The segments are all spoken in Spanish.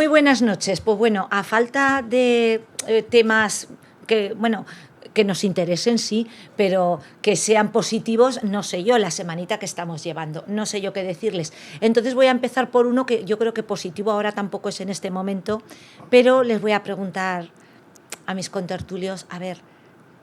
Muy buenas noches. Pues bueno, a falta de temas que, bueno, que nos interesen, sí, pero que sean positivos, no sé yo, la semanita que estamos llevando, no sé yo qué decirles. Entonces voy a empezar por uno que yo creo que positivo ahora tampoco es en este momento, pero les voy a preguntar a mis contertulios, a ver,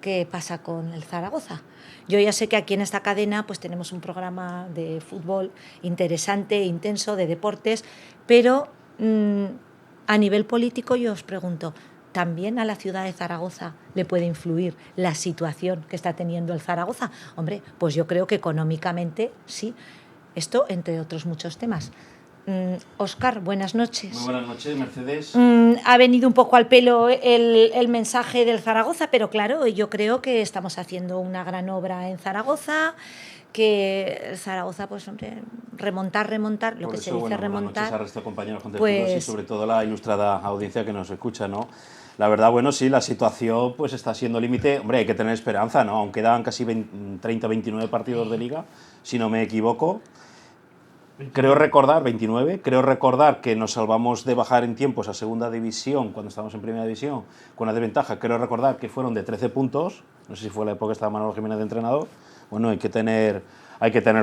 ¿qué pasa con el Zaragoza? Yo ya sé que aquí en esta cadena pues tenemos un programa de fútbol interesante, intenso, de deportes, pero a nivel político yo os pregunto, ¿también a la ciudad de Zaragoza le puede influir la situación que está teniendo el Zaragoza? Hombre, pues yo creo que económicamente sí. Esto entre otros muchos temas. Óscar, buenas noches. Muy buenas noches, Mercedes. Ha venido un poco al pelo el mensaje del Zaragoza, pero claro, yo creo que estamos haciendo una gran obra en Zaragoza, que Zaragoza, pues hombre, remontar, lo Por que eso, se dice bueno, remontar. buenas noches al resto de compañeros contertulios pues, y sobre todo la ilustrada audiencia que nos escucha, ¿no? La verdad, bueno, sí, la situación pues está siendo límite. Hombre, hay que tener esperanza, ¿no? Aún quedan casi 30, 29 partidos de Liga, si no me equivoco. 29. Creo recordar que nos salvamos de bajar en tiempos a segunda división cuando estábamos en primera división con una desventaja. Creo recordar que fueron de 13 puntos. No sé si fue la época que estaba Manolo Jiménez de entrenador. Bueno, hay que tener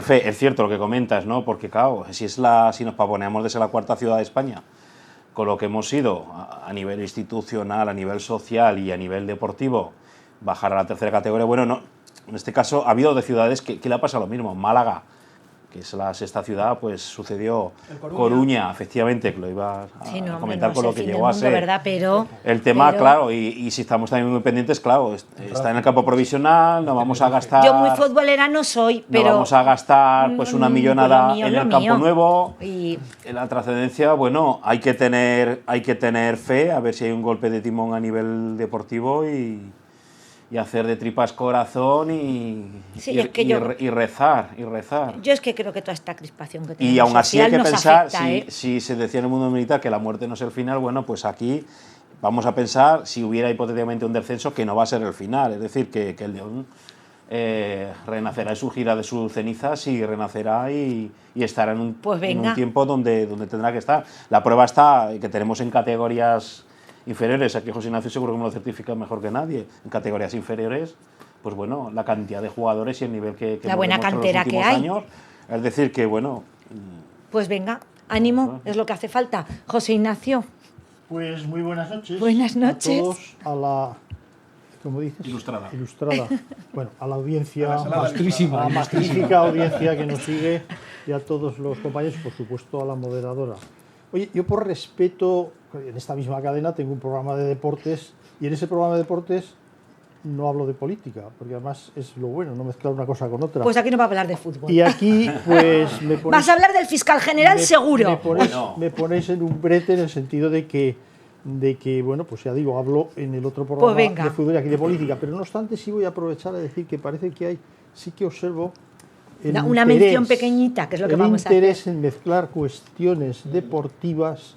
fe. Es cierto lo que comentas, ¿no? Porque, claro, si nos pavoneamos de ser la cuarta ciudad de España, con lo que hemos sido a nivel institucional, a nivel social y a nivel deportivo, bajar a la tercera categoría. Bueno, no, en este caso ha habido de ciudades que le ha pasado lo mismo. Málaga, que es la sexta ciudad, pues sucedió Coruña, efectivamente, que lo iba a comentar con lo que llegó a ser. ¿Verdad? Pero, el tema, claro, y si estamos también muy pendientes, claro, está en el campo provisional, no vamos a gastar... Yo muy futbolera no soy, pero... No vamos a gastar pues una millonada en el campo nuevo. Y en la trascendencia, bueno, hay que tener fe, a ver si hay un golpe de timón a nivel deportivo y hacer de tripas corazón y rezar. Yo es que creo que toda esta crispación que tenemos y aún así hay que pensar, afecta, si se decía en el mundo militar que la muerte no es el final, bueno, pues aquí vamos a pensar, si hubiera hipotéticamente un descenso, que no va a ser el final, es decir, que el León renacerá y surgirá de sus cenizas y renacerá y estará en un tiempo donde tendrá que estar. La prueba está que tenemos en categorías inferiores, aquí José Ignacio seguro que me lo certifica mejor que nadie, en categorías inferiores, pues bueno, la cantidad de jugadores y el nivel que la buena cantera en los últimos años, es decir, que bueno... Pues venga, ánimo, es lo que hace falta. José Ignacio. Pues muy buenas noches. Buenas noches. A todos, a la... ¿Cómo dices? Ilustrada. Bueno, a la audiencia, a la magnífica audiencia que nos sigue y a todos los compañeros, por supuesto a la moderadora. Oye, yo por respeto, en esta misma cadena tengo un programa de deportes y en ese programa de deportes no hablo de política, porque además es lo bueno, no mezclar una cosa con otra. Pues aquí no va a hablar de fútbol. Y aquí, pues... Vas a hablar del fiscal general, seguro. Me ponéis en un brete en el sentido de que, bueno, pues ya digo, hablo en el otro programa de fútbol y aquí de política, pero no obstante sí voy a aprovechar a decir que parece que sí que observo una mención pequeñita, que es lo que vamos a hacer. El interés en mezclar cuestiones deportivas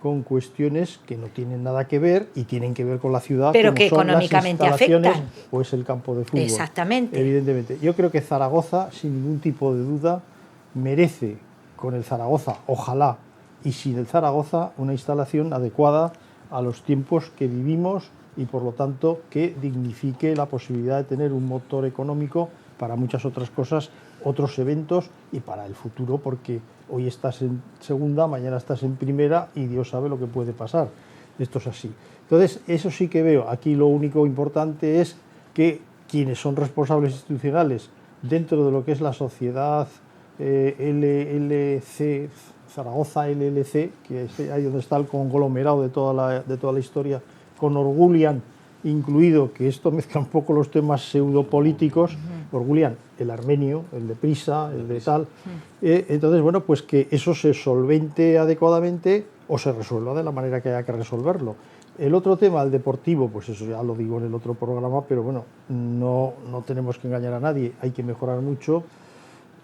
con cuestiones que no tienen nada que ver y tienen que ver con la ciudad, pero como que son económicamente las instalaciones afectan. O es el campo de fútbol. Exactamente. Evidentemente. Yo creo que Zaragoza, sin ningún tipo de duda, merece con el Zaragoza, ojalá, y sin el Zaragoza, una instalación adecuada a los tiempos que vivimos y, por lo tanto, que dignifique la posibilidad de tener un motor económico para muchas otras cosas, otros eventos y para el futuro, porque hoy estás en segunda, mañana estás en primera y Dios sabe lo que puede pasar. Esto es así. Entonces, eso sí que veo. Aquí lo único importante es que quienes son responsables institucionales dentro de lo que es la sociedad LLC, Zaragoza LLC, que es ahí donde está el conglomerado de toda la historia, con Orgulian incluido, que esto mezcla un poco los temas pseudopolíticos, Orgulian, el armenio, el de Prisa, el de tal. Entonces, bueno, pues que eso se solvente adecuadamente o se resuelva de la manera que haya que resolverlo. El otro tema, el deportivo, pues eso ya lo digo en el otro programa, pero bueno, no tenemos que engañar a nadie, hay que mejorar mucho.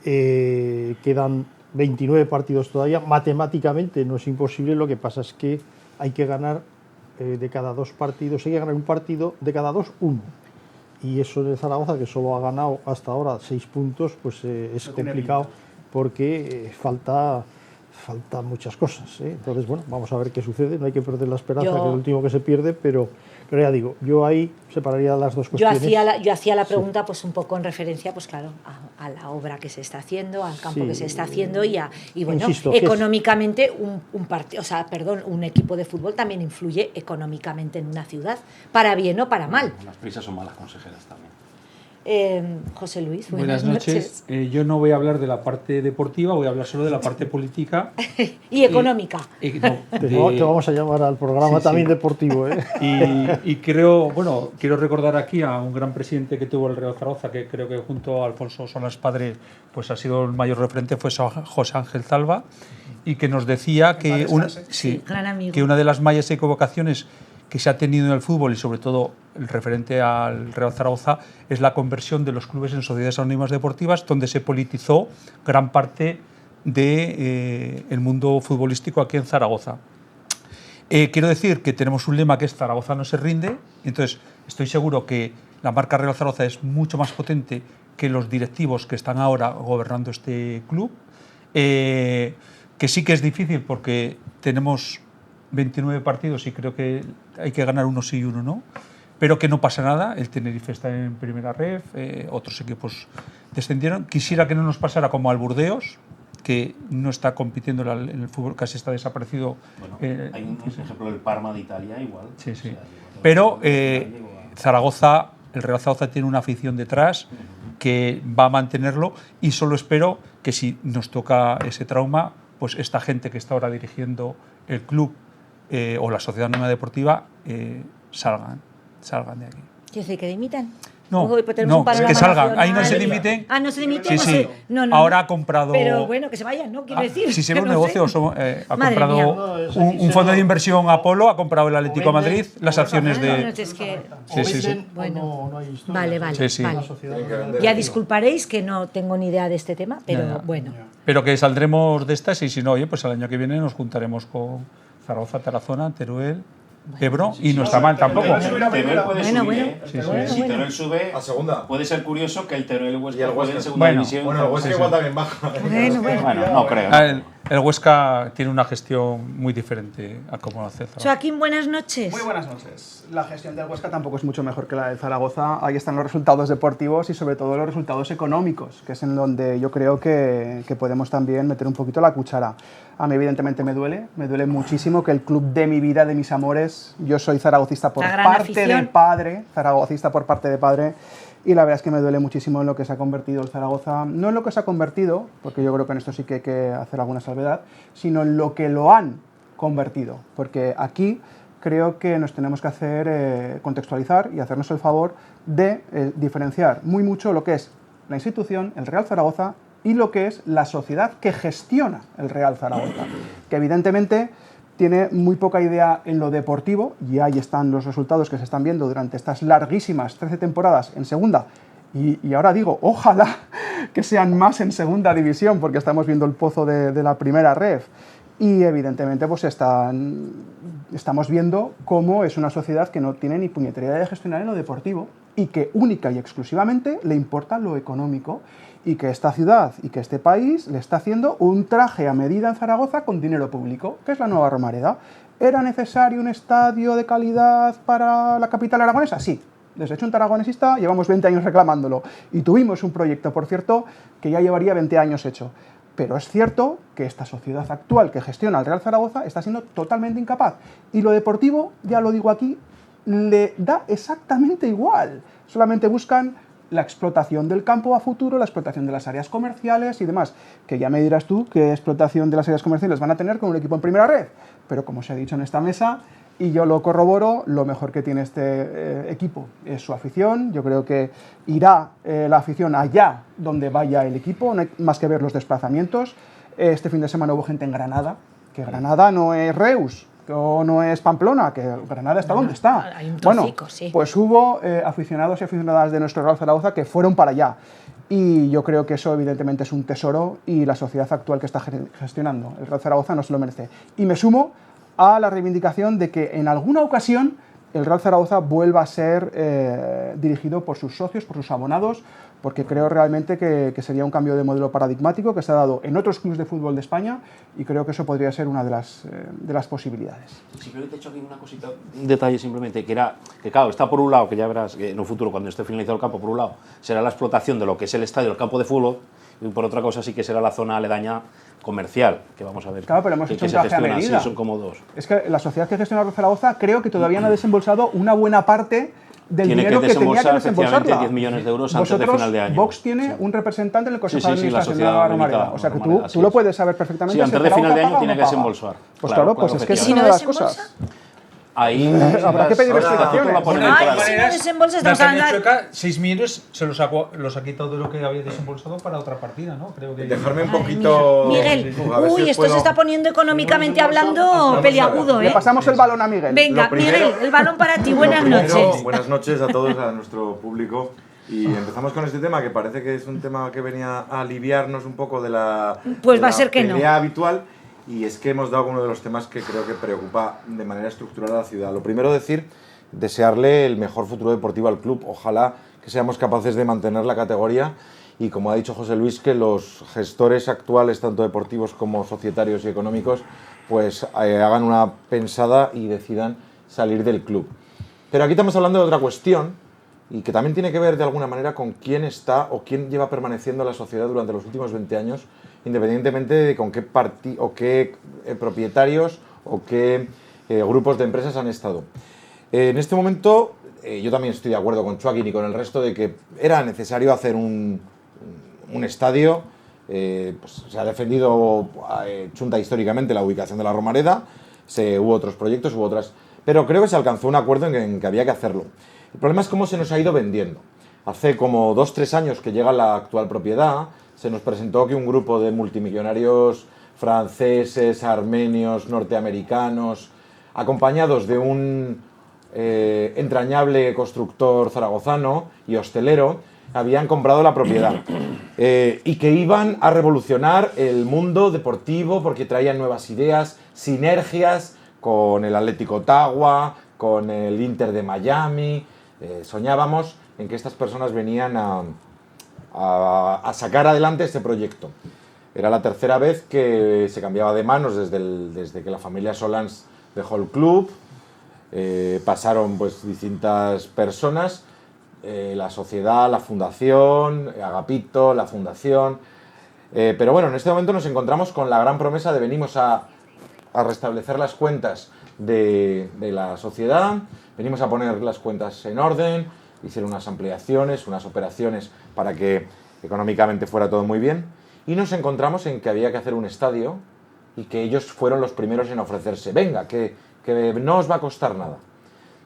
Quedan 29 partidos todavía, matemáticamente no es imposible, lo que pasa es que hay que ganar de cada 2 partidos, hay que ganar un partido de cada 2, 1. Y eso en el Zaragoza, que solo ha ganado hasta ahora 6 puntos, pues es complicado porque falta faltan muchas cosas, ¿eh? Entonces, bueno, vamos a ver qué sucede, no hay que perder la esperanza, que es lo Yo- último que se pierde, pero ya digo, yo ahí separaría las dos Yo cuestiones. hacía la pregunta pues un poco en referencia, pues claro, a la obra que se está haciendo, al campo Sí. que se está haciendo y bueno, Insisto, que es- económicamente un equipo de fútbol también influye económicamente en una ciudad, para bien o para mal. Las prisas son malas consejeras también. José Luis, Buenas noches. Yo no voy a hablar de la parte deportiva, voy a hablar solo de la parte política. Y económica. No, Te vamos a llamar al programa Sí, también sí. deportivo, ¿eh? Y quiero recordar aquí a un gran presidente que tuvo el Real Zaragoza, que creo que junto a Alfonso Solas Padre pues ha sido el mayor referente, fue José Ángel Zalba, y que nos decía que Sí, gran amigo. que una de las mayores equivocaciones que se ha tenido en el fútbol y sobre todo el referente al Real Zaragoza es la conversión de los clubes en sociedades anónimas deportivas, donde se politizó gran parte del mundo futbolístico aquí en Zaragoza. Quiero decir que tenemos un lema que es Zaragoza no se rinde, entonces estoy seguro que la marca Real Zaragoza es mucho más potente que los directivos que están ahora gobernando este club, que sí que es difícil porque tenemos 29 partidos y creo que hay que ganar uno sí y uno no, pero que no pasa nada, el Tenerife está en primera ref, otros equipos descendieron. Quisiera que no nos pasara como al Burdeos, que no está compitiendo en el fútbol, casi está desaparecido. Bueno, hay un ejemplo del Parma de Italia igual. Sí, sí. O sea, Pero Zaragoza, el Real Zaragoza tiene una afición detrás que va a mantenerlo y solo espero que si nos toca ese trauma, pues esta gente que está ahora dirigiendo el club o la sociedad anónima deportiva salgan de aquí. ¿Quiere decir que dimitan? No, Uy, pues tenemos no, un panorama que salgan. Ahí no nacional. se dimiten. Ah, no se dimiten. Sí, no sí. sé. No, no, Ahora no. ha comprado. Pero bueno, que se vayan, ¿no? Quiero decir. Si se ve un no negocio, sé. ha Madre comprado mía. No, es un aquí fondo de se- inversión Apolo, ha comprado el Atlético de venden, Madrid, las o acciones No, no, de. es que... Sí, sí, sí. venden o Bueno. no hay historia. Vale, vale, Sí, sí. vale. La sociedad Ya disculparéis que no tengo ni idea de este tema, pero Ya. bueno. Pero que saldremos de estas y si no, oye, pues el año que viene nos juntaremos con Zaragoza, Tarazona, Teruel, Ebro y no está mal tampoco. Teruel puede Bueno, subir, bueno. ¿eh? Sí, sí. Si Bueno. Teruel sube, A segunda. puede ser curioso que el Teruel y el Huesca Y el jueguen en Huesca. segunda Bueno. división. Bueno, el Huesca Sí, sí. igual también baja. Bueno, bueno. Bueno, no creo. ¿no? Ah, el Huesca tiene una gestión muy diferente a cómo lo hace Zaragoza. Joaquín, buenas noches. Muy buenas noches. La gestión del Huesca tampoco es mucho mejor que la de Zaragoza. Ahí están los resultados deportivos y sobre todo los resultados económicos, que es en donde yo creo que podemos también meter un poquito la cuchara. A mí evidentemente me duele muchísimo que el club de mi vida, de mis amores, yo soy zaragocista por La gran parte afición. de padre, zaragocista por parte de padre, y la verdad es que me duele muchísimo en lo que se ha convertido el Zaragoza, no en lo que se ha convertido, porque yo creo que en esto sí que hay que hacer alguna salvedad, sino en lo que lo han convertido, porque aquí creo que nos tenemos que hacer contextualizar y hacernos el favor de diferenciar muy mucho lo que es la institución, el Real Zaragoza, y lo que es la sociedad que gestiona el Real Zaragoza, que evidentemente tiene muy poca idea en lo deportivo, y ahí están los resultados que se están viendo durante estas larguísimas 13 temporadas en segunda, y ahora digo, ojalá que sean más en segunda división, porque estamos viendo el pozo de la primera ref, y evidentemente pues estamos viendo cómo es una sociedad que no tiene ni puñetera idea de gestionar en lo deportivo, y que única y exclusivamente le importa lo económico, y que esta ciudad y que este país le está haciendo un traje a medida en Zaragoza con dinero público, que es la nueva Romareda. ¿Era necesario un estadio de calidad para la capital aragonesa? Sí. Desde Junta Aragonesista llevamos 20 años reclamándolo y tuvimos un proyecto, por cierto, que ya llevaría 20 años hecho. Pero es cierto que esta sociedad actual que gestiona el Real Zaragoza está siendo totalmente incapaz. Y lo deportivo, ya lo digo aquí, le da exactamente igual. Solamente buscan la explotación del campo a futuro, la explotación de las áreas comerciales y demás. Que ya me dirás tú qué explotación de las áreas comerciales van a tener con un equipo en primera red. Pero como se ha dicho en esta mesa, y yo lo corroboro, lo mejor que tiene este equipo es su afición. Yo creo que irá la afición allá donde vaya el equipo, no hay más que ver los desplazamientos. Este fin de semana hubo gente en Granada, que Granada no es Reus, o no es Pamplona, que Granada está donde está. Hay un Bueno, trocico, sí. pues hubo aficionados y aficionadas de nuestro Real Zaragoza que fueron para allá. Y yo creo que eso evidentemente es un tesoro y la sociedad actual que está gestionando el Real Zaragoza no se lo merece. Y me sumo a la reivindicación de que en alguna ocasión el Real Zaragoza vuelva a ser dirigido por sus socios, por sus abonados, porque creo realmente que sería un cambio de modelo paradigmático que se ha dado en otros clubes de fútbol de España y creo que eso podría ser una de las posibilidades. Simplemente he hecho aquí una cosita, un detalle simplemente, que claro, está por un lado, que ya verás que en un futuro, cuando esté finalizado el campo, por un lado, será la explotación de lo que es el estadio, el campo de fútbol, y por otra cosa sí que será la zona aledaña comercial, que vamos a ver. Claro, pero hemos hecho un traje a medida. Sí, son como dos. Es que la sociedad que gestiona Real Zaragoza creo que todavía no ha desembolsado una buena parte del dinero que tenía que desembolsarla. 10 millones de euros antes de final de año. Vox tiene un representante en el Consejo de Administración de la la Romareda. O sea que tú lo puedes saber perfectamente. Sí, antes de final de año tiene que desembolsar. Pues claro, pues es que es una de las cosas. Ahí habrá que pedir explicaciones. Si no desembolsa, estamos hablando. Chueca, 6 millones se los ha quitado de lo que había desembolsado para otra partida, ¿no? Creo que... Dejarme un poquito... Miguel, uy, esto se está poniendo económicamente hablando peliagudo, ¿eh? Le pasamos el balón a Miguel. Venga, Miguel, el balón para ti. Buenas noches. Buenas noches a todos, a nuestro público. Y empezamos con este tema, que parece que es un tema que venía a aliviarnos un poco de la, pues va a ser que no. pelea habitual. Y es que hemos dado uno de los temas que creo que preocupa de manera estructural a la ciudad. Lo primero, desearle el mejor futuro deportivo al club. Ojalá que seamos capaces de mantener la categoría y, como ha dicho José Luis, que los gestores actuales, tanto deportivos como societarios y económicos, pues hagan una pensada y decidan salir del club. Pero aquí estamos hablando de otra cuestión y que también tiene que ver de alguna manera con quién está o quién lleva permaneciendo en la sociedad durante los últimos 20 años, independientemente de con qué propietarios o qué grupos de empresas han estado. En este momento, yo también estoy de acuerdo con Joaquín y con el resto de que era necesario hacer un estadio. Pues se ha defendido chunta históricamente la ubicación de la Romareda, hubo otros proyectos, hubo otras, pero creo que se alcanzó un acuerdo en que había que hacerlo. El problema es cómo se nos ha ido vendiendo. Hace como 2-3 años que llega la actual propiedad, se nos presentó que un grupo de multimillonarios franceses, armenios, norteamericanos, acompañados de un entrañable constructor zaragozano y hostelero, habían comprado la propiedad y que iban a revolucionar el mundo deportivo porque traían nuevas ideas, sinergias con el Atlético Ottawa, con el Inter de Miami. Soñábamos en que estas personas venían a sacar adelante este proyecto. Era la tercera vez que se cambiaba de manos desde que la familia Solans dejó el club. Pasaron pues distintas personas, la sociedad, la fundación, Agapito, la fundación. Pero bueno, en este momento nos encontramos con la gran promesa de venimos a restablecer las cuentas de la sociedad, venimos a poner las cuentas en orden, hicieron unas ampliaciones, unas operaciones para que económicamente fuera todo muy bien, y nos encontramos en que había que hacer un estadio y que ellos fueron los primeros en ofrecerse. Venga, que no os va a costar nada.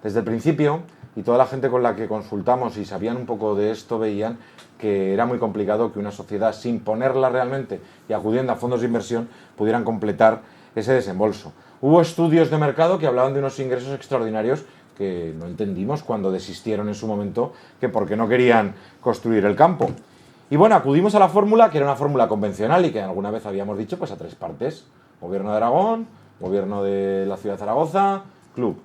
Desde el principio, y toda la gente con la que consultamos y sabían un poco de esto, veían que era muy complicado que una sociedad, sin ponerla realmente y acudiendo a fondos de inversión, pudieran completar ese desembolso. Hubo estudios de mercado que hablaban de unos ingresos extraordinarios que no entendimos cuando desistieron en su momento, que porque no querían construir el campo. Y bueno, acudimos a la fórmula, que era una fórmula convencional y que alguna vez habíamos dicho, pues a 3 partes. Gobierno de Aragón, Gobierno de la Ciudad de Zaragoza, club.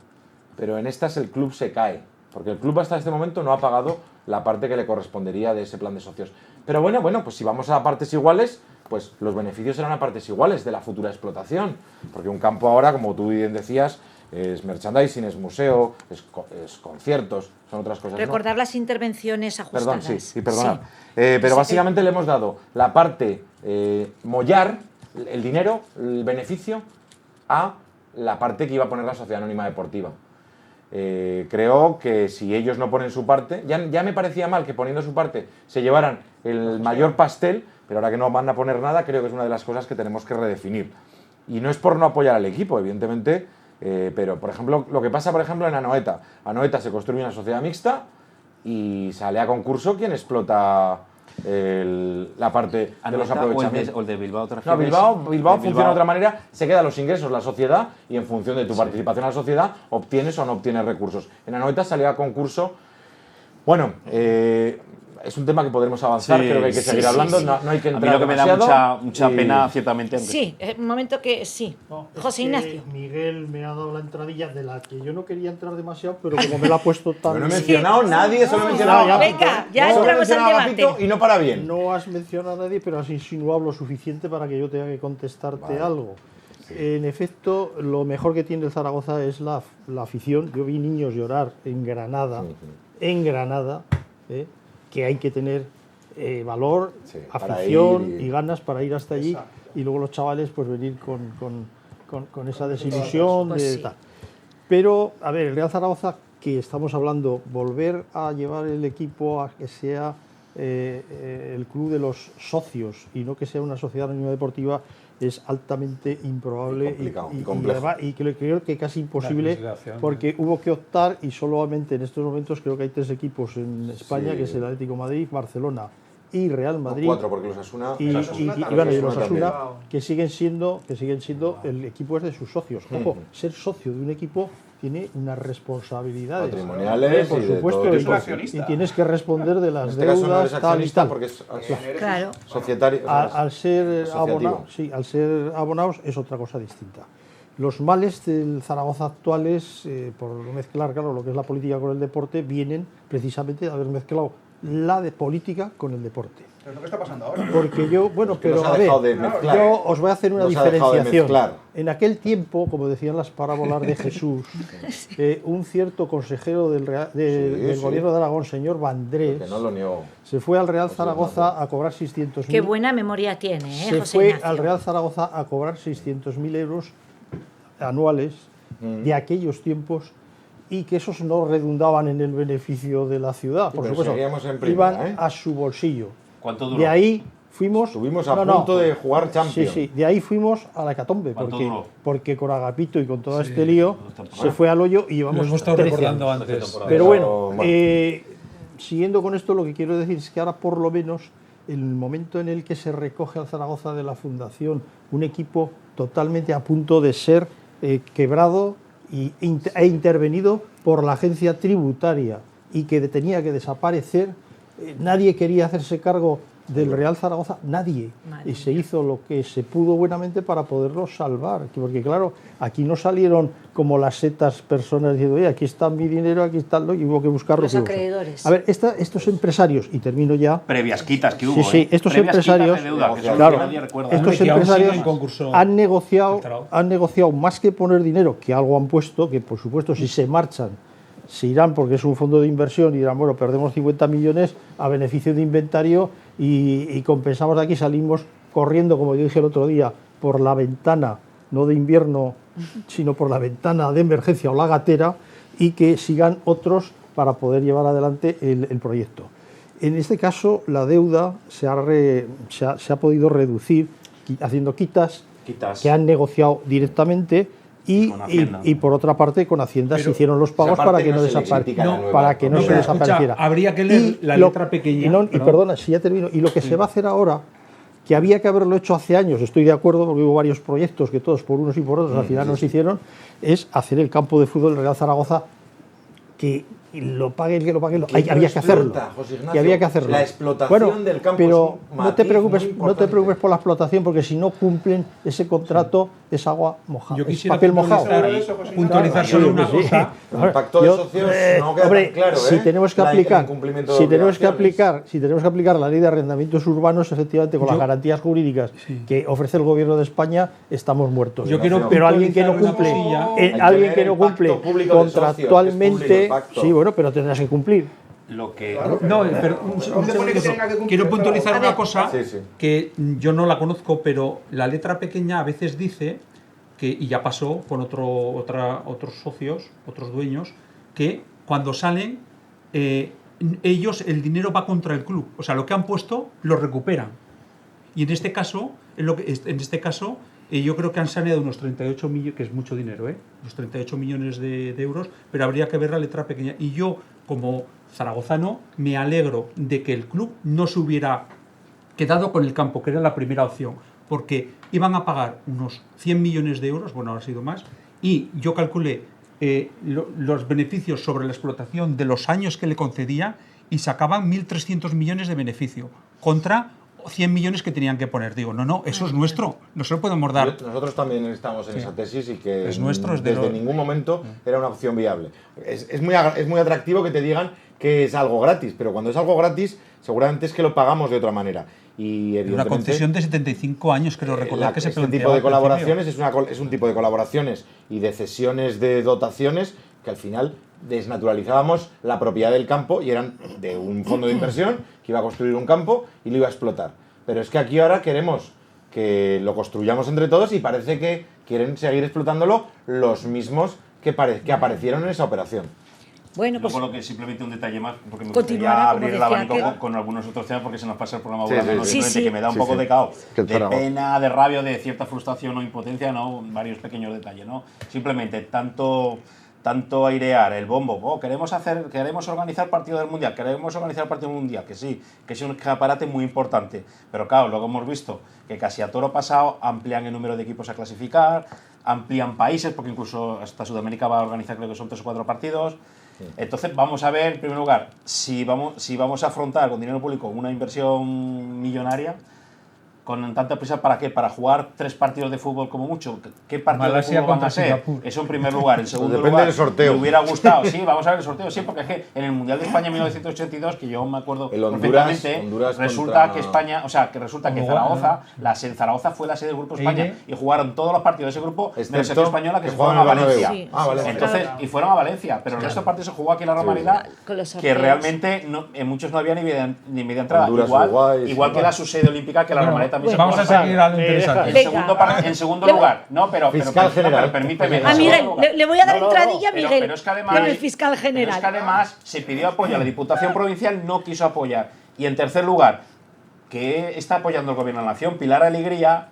Pero en estas el club se cae, porque el club hasta este momento no ha pagado la parte que le correspondería de ese plan de socios. Pero bueno, pues si vamos a partes iguales, pues los beneficios serán a partes iguales de la futura explotación. Porque un campo ahora, como tú bien decías, es merchandising, es museo, es conciertos, son otras cosas. Recordar, ¿no?, las intervenciones ajustadas. Perdón, sí, perdonad. Sí. Pero básicamente le hemos dado la parte mollar, el dinero, el beneficio, a la parte que iba a poner la Sociedad Anónima Deportiva. Creo que si ellos no ponen su parte, ya me parecía mal que poniendo su parte se llevaran el mayor pastel, pero ahora que no van a poner nada, creo que es una de las cosas que tenemos que redefinir. Y no es por no apoyar al equipo, evidentemente, pero por ejemplo, lo que pasa por ejemplo en Anoeta. Anoeta se construye una sociedad mixta y sale a concurso quien explota la parte de los aprovechamientos. ¿O el de Bilbao? No, Bilbao funciona de otra manera, se quedan los ingresos la sociedad y en función de tu participación en la sociedad obtienes o no obtienes recursos. En Anoeta salió a concurso, bueno, es un tema que podremos avanzar, Sí, creo que hay que seguir hablando, sí. No hay que A mí entrar lo que me da demasiado mucha y- pena, ciertamente. aunque- Sí, es un momento que sí. No, es José que Ignacio. Miguel me ha dado la entradilla de la que yo no quería entrar demasiado, pero como me la ha puesto tan... Pero no he mencionado nadie, solo he mencionado ya, a Gapito. venga, ya Solo he entramos al mencionado a debate. Gapito y no para bien. No has mencionado a nadie, pero has insinuado lo suficiente para que yo tenga que contestarte algo. En efecto, lo mejor que tiene el Zaragoza es la afición. Yo vi niños llorar en Granada, que hay que tener valor, Sí, para afición ir y ganas para ir hasta allí. Y luego los chavales pues venir con esa desilusión. Pues de sí. tal. Pero, a ver, el Real Zaragoza, que estamos hablando, volver a llevar el equipo a que sea el club de los socios y no que sea una sociedad anónima deportiva es altamente improbable Y complicado, y complejo. además, y que creo que casi imposible legislación, porque hubo que optar y solamente en estos momentos creo que hay 3 equipos en España, Sí. que es el Atlético de Madrid, Barcelona y Real Madrid. 4 porque los Asuna. Y bueno, y los Osasuna, también. que siguen siendo el equipo es de sus socios. Ojo, ser socio de un equipo tiene unas responsabilidades Patrimoniales por y de supuesto, todo y, tipo. y tienes que responder de En las este caso no deudas eres tal y accionista tal. porque es Claro. societario. Al ser asociativo. al ser abonados es otra cosa distinta. Los males del Zaragoza actuales, por no mezclar claro lo que es la política con el deporte, vienen precisamente de haber mezclado la de política con el deporte. Pero es lo que está pasando ahora. Porque yo, bueno, que pero nos ha a ver, dejado de mezclar. yo os voy a hacer una Nos ha dejado de diferenciación. mezclar. En aquel tiempo, como decían las parábolas de Jesús, un cierto consejero del Sí. gobierno de Aragón, señor Vandrés, Que no lo niego. se fue al Real Zaragoza a cobrar 600.000. Qué buena memoria tiene, Se José fue Ignacio. al Real Zaragoza a cobrar 600.000 euros anuales de aquellos tiempos y que esos no redundaban en el beneficio de la ciudad, por pero supuesto, seguíamos en primera, iban ¿eh? a su bolsillo. ¿Cuánto duró? De ahí fuimos... Estuvimos a No, no. punto de jugar Champions. Sí, sí, de ahí fuimos a la hecatombe, ¿Cuánto duró? porque con Agapito y con todo este lío temporadas. se fue al hoyo y Lo llevamos hemos estado 13 recordando años. antes. Pero bueno, bueno. siguiendo con esto, lo que quiero decir es que ahora por lo menos el momento en el que se recoge al Zaragoza de la Fundación, un equipo totalmente a punto de ser quebrado e intervenido por la agencia tributaria y que tenía que desaparecer, nadie quería hacerse cargo del Real Zaragoza, nadie. Madre Y se hizo lo que se pudo buenamente para poderlo salvar. Porque claro, aquí no salieron como las setas personas diciendo, oye, aquí está mi dinero, aquí está lo, y hubo que buscarlo. Los acreedores. A ver, estos empresarios, y termino ya, Previas quitas que hubo. sí, sí, estos Previas empresarios, quitas de deuda, que son claro, que nadie recuerda. estos Que aún sigue empresarios en concurso han el Zaragoza. negociado más que poner dinero, que algo han puesto, que por supuesto si se marchan, se irán porque es un fondo de inversión y dirán, bueno, perdemos 50 millones a beneficio de inventario y compensamos de aquí, salimos corriendo, como yo dije el otro día, por la ventana, no de invierno, sino por la ventana de emergencia o la gatera, y que sigan otros para poder llevar adelante el proyecto. En este caso, la deuda se ha podido reducir haciendo quitas que han negociado directamente Con Hacienda. y por otra parte con Hacienda se hicieron los pagos esa parte para que no no, se le critica a la nueva para que no se pero escucha, desapareciera. habría que leer la letra pequeña, Y perdón. perdona, si ya termino. Y lo que se va a hacer ahora, que había que haberlo hecho hace años, estoy de acuerdo porque hubo varios proyectos que todos por unos y por otros al final no se hicieron, es hacer el campo de fútbol del Real Zaragoza que lo pague el que lo pague. Había que hacerlo. explota, José Ignacio. Que había que hacerlo. La explotación del campo pero es un no te matiz preocupes, muy no te importante. preocupes por la explotación porque si no cumplen ese contrato es agua mojada, Yo es quisiera papel mojado. puntualizar solo una Sí. cosa. El pacto de socios no queda hombre, tan claro, si ¿eh? tenemos que El aplicar, incumplimiento de si tenemos que obligaciones. aplicar la ley de arrendamientos urbanos, efectivamente con las garantías jurídicas que ofrece el gobierno de España, estamos muertos. Yo quiero pero alguien que no puntualizar cumple, una cosilla. Hay que alguien tener que no el pacto cumple público de socios, que es público contractualmente, el pacto. sí, bueno, pero tendrás que cumplir. Lo que... No, pero ¿Dónde pone que tenga que cumplir? quiero puntualizar una cosa Sí, sí. que yo no la conozco, pero la letra pequeña a veces dice que, y ya pasó con otros socios, otros dueños, que cuando salen ellos, el dinero va contra el club. O sea, lo que han puesto lo recuperan. Y en este caso, yo creo que han saneado unos 38 millones, que es mucho dinero, unos 38 millones de euros, pero habría que ver la letra pequeña. Y yo, como zaragozano, me alegro de que el club no se hubiera quedado con el campo, que era la primera opción, porque iban a pagar unos 100 millones de euros, bueno, ahora ha sido más, y yo calculé los beneficios sobre la explotación de los años que le concedía y sacaban 1.300 millones de beneficio contra 100 millones que tenían que poner. Digo, no, eso es nuestro, no se lo podemos dar. Nosotros también estamos en esa tesis y que Es nuestro, es de desde ningún momento era una opción viable. Es muy atractivo que te digan que es algo gratis, pero cuando es algo gratis seguramente es que lo pagamos de otra manera. Y una concesión de 75 años, creo recordar que se este planteaba tipo de al colaboraciones es un tipo de colaboraciones y de cesiones de dotaciones que al final desnaturalizábamos la propiedad del campo y eran de un fondo de inversión que iba a construir un campo y lo iba a explotar. Pero es que aquí ahora queremos que lo construyamos entre todos y parece que quieren seguir explotándolo los mismos que aparecieron en esa operación. Bueno, pues Luego lo que simplemente un detalle más, porque me continuará, gustaría como abrir el decía abanico que- con algunos otros temas porque se nos pasa el programa Sí, volando, sí, simplemente sí. que me da un Sí, poco sí. de caos, Que el de Zaragoza. pena, de rabia, de cierta frustración o impotencia, ¿no? Varios pequeños detalles, ¿no? Simplemente tanto airear el bombo, queremos organizar partido del Mundial, que sí, que es un escaparate muy importante, pero claro, luego hemos visto que casi a toro pasado amplían el número de equipos a clasificar, amplían países, porque incluso hasta Sudamérica va a organizar, creo que son 3 o 4 partidos. Entonces vamos a ver, en primer lugar, si vamos a afrontar con dinero público una inversión millonaria, con tanta prisa, ¿para qué? ¿Para jugar 3 partidos de fútbol como mucho? ¿Qué partidos Malasia de fútbol van a contra ser? Singapur. Eso en primer lugar. En segundo Depende lugar, del sorteo. me hubiera gustado, sí, vamos a ver el sorteo, sí, porque es que en el Mundial de España 1982, que yo me acuerdo El Honduras perfectamente, resulta contra- que España, que Zaragoza, Zaragoza fue la sede del Grupo España Eire. y jugaron todos los partidos de ese grupo, menos Excepto el española, que que se fueron a jugaban en el Valencia. Bernabéu. Ah, Valencia. Entonces, y fueron a Valencia, pero el resto de partidos se jugó aquí en la Romareda, Con los que sorteos. realmente en muchos no había ni media entrada. Honduras, igual Uruguay, igual sí. que la su sede olímpica, que la Bueno, Romareda también se vamos a jugó. seguir a lo interesante. Venga. En segundo Le- lugar, no, pero Fiscal general. permíteme. a en Miguel, segundo lugar. le voy a dar No, no, entradilla a no, Miguel, Pero es que además, con el fiscal Pero es que general. además se pidió apoyo a la Diputación Provincial, no quiso apoyar. Y en tercer lugar, que está apoyando el Gobierno de la Nación, Pilar Alegría,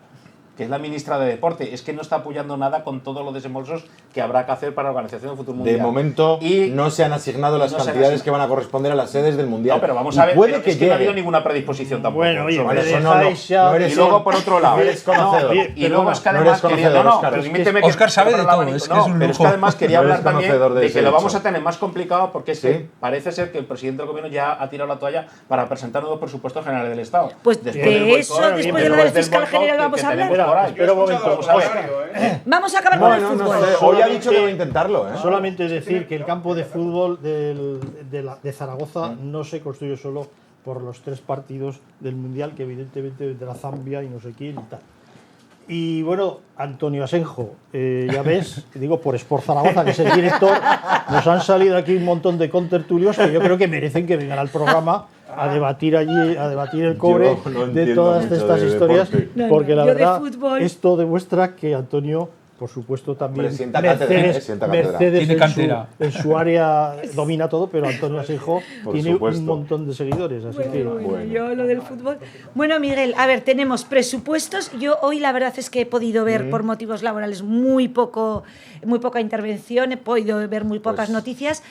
que es la ministra de Deporte, es que no está apoyando nada con todos los desembolsos que habrá que hacer para la organización del futuro mundial. De momento Y- no se han asignado las no se han cantidades asignado. que van a corresponder a las sedes del Mundial. No, pero vamos Y a ver, puede pero que es que no ha habido llegue. ninguna predisposición tampoco. Bueno, oye, sobre me eso. Eso no, dejáis ya- no eres Y luego, por otro lado, no eres conocedor. y luego es que No además eres quería, conocedor, Óscar. permíteme que Óscar sabe de abra el todo, abanico. es que es un Pero es que lujo. además quería No eres hablar también conocedor de de ese que lo vamos hecho. a tener más complicado porque es Sí. que parece ser que el presidente del gobierno ya ha tirado la toalla para presentar nuevos presupuestos generales del Estado. Pues Después de del boicot, eso, después de lo después del fiscal boicot general, que vamos a hablar. tenemos por ahí. Espera un momento. Vamos a ver. Vamos a acabar con el Bueno, no fútbol. sé. Hoy ha dicho que va a intentarlo, ¿eh? Solamente decir que el campo de fútbol de Zaragoza no se construye solo por los 3 partidos del Mundial, que evidentemente vendrá Zambia y no sé quién y tal. Y bueno, Antonio Asenjo, ya ves, digo por Sport Zaragoza, que es el director, nos han salido aquí un montón de contertulios que yo creo que merecen que vengan al programa a debatir allí, a debatir el cobre Yo no de entiendo todas mucho estas de historias, deporte. No, porque la yo de verdad fútbol. esto demuestra que Antonio, por supuesto, también Hombre, sienta cátedra, sienta cátedra. Mercedes Tiene cantera. en su área domina todo, pero Antonio Asenjo Por tiene supuesto. un montón de seguidores, así que Bueno. Yo lo del fútbol. Bueno, Miguel, a ver, tenemos presupuestos. Yo hoy la verdad es que he podido ver por motivos laborales muy poca intervención, he podido ver muy pocas Pues- noticias.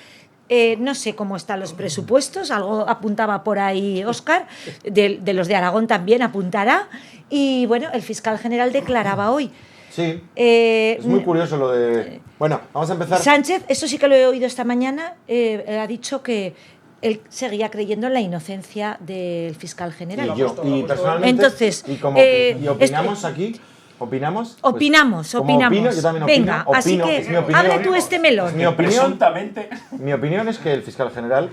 No sé cómo están los presupuestos, algo apuntaba por ahí Óscar, de los de Aragón también apuntará. Y bueno, el fiscal general declaraba hoy. Sí. Eh, Es muy curioso lo de. Bueno, vamos a empezar. Sánchez, eso sí que lo he oído esta mañana, ha dicho que él seguía creyendo en la inocencia del fiscal general. Y personalmente. Entonces, y como y opinamos aquí. ¿Opinamos? Pues, Opinamos. como opino, yo también opino. Venga, así Opino, que es mi opinión. abre tú este melón. Es mi opinión. Presuntamente. Mi opinión es que el fiscal general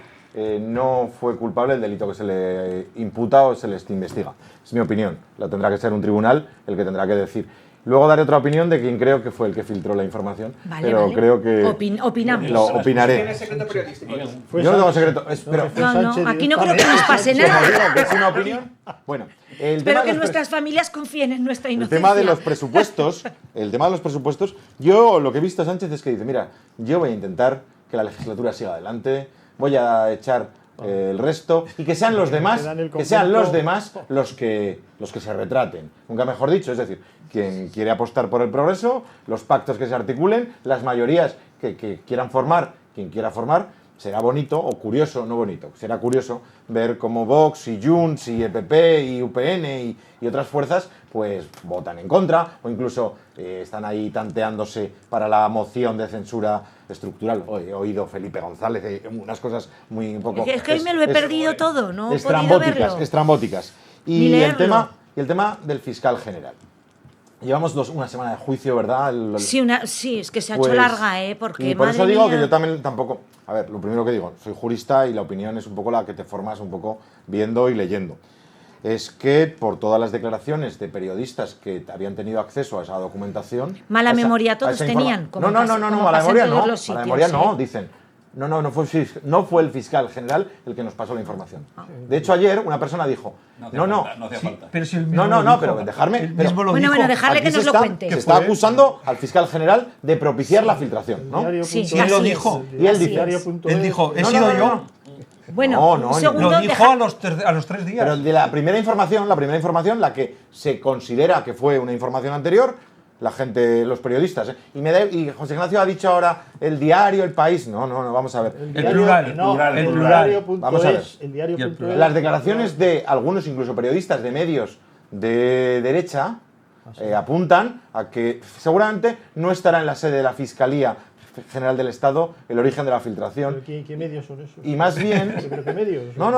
no fue culpable del delito que se le imputa o se le investiga. Es mi opinión. La tendrá que ser un tribunal el que tendrá que decir. Luego daré otra opinión de quien creo que fue el que filtró la información. Vale, pero vale. creo que Opinamos. lo opinaré. Tiene secreto periodístico. fue Yo no tengo Sánchez. secreto. Pero, No, Sánchez aquí no creo que directamente. nos pase Pero nada. digo que es una opinión. Bueno, el Espero tema que de los nuestras familias confíen en nuestra El inocencia. tema de los presupuestos, yo lo que he visto a Sánchez es que dice, mira, yo voy a intentar que la legislatura siga adelante, voy a echar el resto y que sean los demás, Te dan el que sean los concepto. demás los que se retraten. Nunca mejor dicho, es decir, quien quiere apostar por el progreso, los pactos que se articulen, las mayorías que quieran formar, quien quiera formar, será bonito o curioso, no bonito, será curioso ver cómo Vox y Junts y EPP y UPN y otras fuerzas pues votan en contra o incluso están ahí tanteándose para la moción de censura estructural. He oído Felipe González, unas cosas muy un poco... Es que hoy me lo he perdido todo, no he podido estrambóticas, verlo. estrambóticas. Ni Y leerlo. el tema del fiscal general. Llevamos una semana de juicio, ¿verdad? Sí, es que se ha Pues, hecho larga, porque y por eso madre digo mía. que yo también tampoco... A ver, lo primero que digo, soy jurista y la opinión es un poco la que te formas un poco viendo y leyendo. Es que por todas las declaraciones de periodistas que habían tenido acceso a esa documentación... Mala a esa- memoria a todos esa tenían, como No, pasa- como mala pasa en memoria todos no. los Mala sitios, memoria no, ¿eh? dicen. No fue el fiscal general el que nos pasó la información. De hecho, ayer una persona dijo... No hacía falta. Pero si el mismo No, lo dijo. pero dejarme... Él pero- mismo lo Bueno, dijo. dejarle que Aquí nos se lo está- cuente. Se está acusando al fiscal general de propiciar la filtración, ¿no? Sí, Diario.es, él lo así dijo. es. Y él Así dice- es. Él dijo, he No, sido no, yo. no. Bueno, No, un segundo, Lo dijo a los 3 días. Pero de la primera información, la que se considera que fue una información anterior, la gente, los periodistas, ¿eh? Y José Ignacio ha dicho ahora el diario, el país. No, vamos a ver. El plural, no, el el plural. diario.es, Vamos a ver. el diario.es. Y el plural. Las declaraciones de algunos, incluso periodistas de medios de derecha, apuntan a que seguramente no estará en la sede de la Fiscalía General del Estado el origen de la filtración. ¿Pero qué medios son esos? Y más bien... ¿Pero qué medios? No.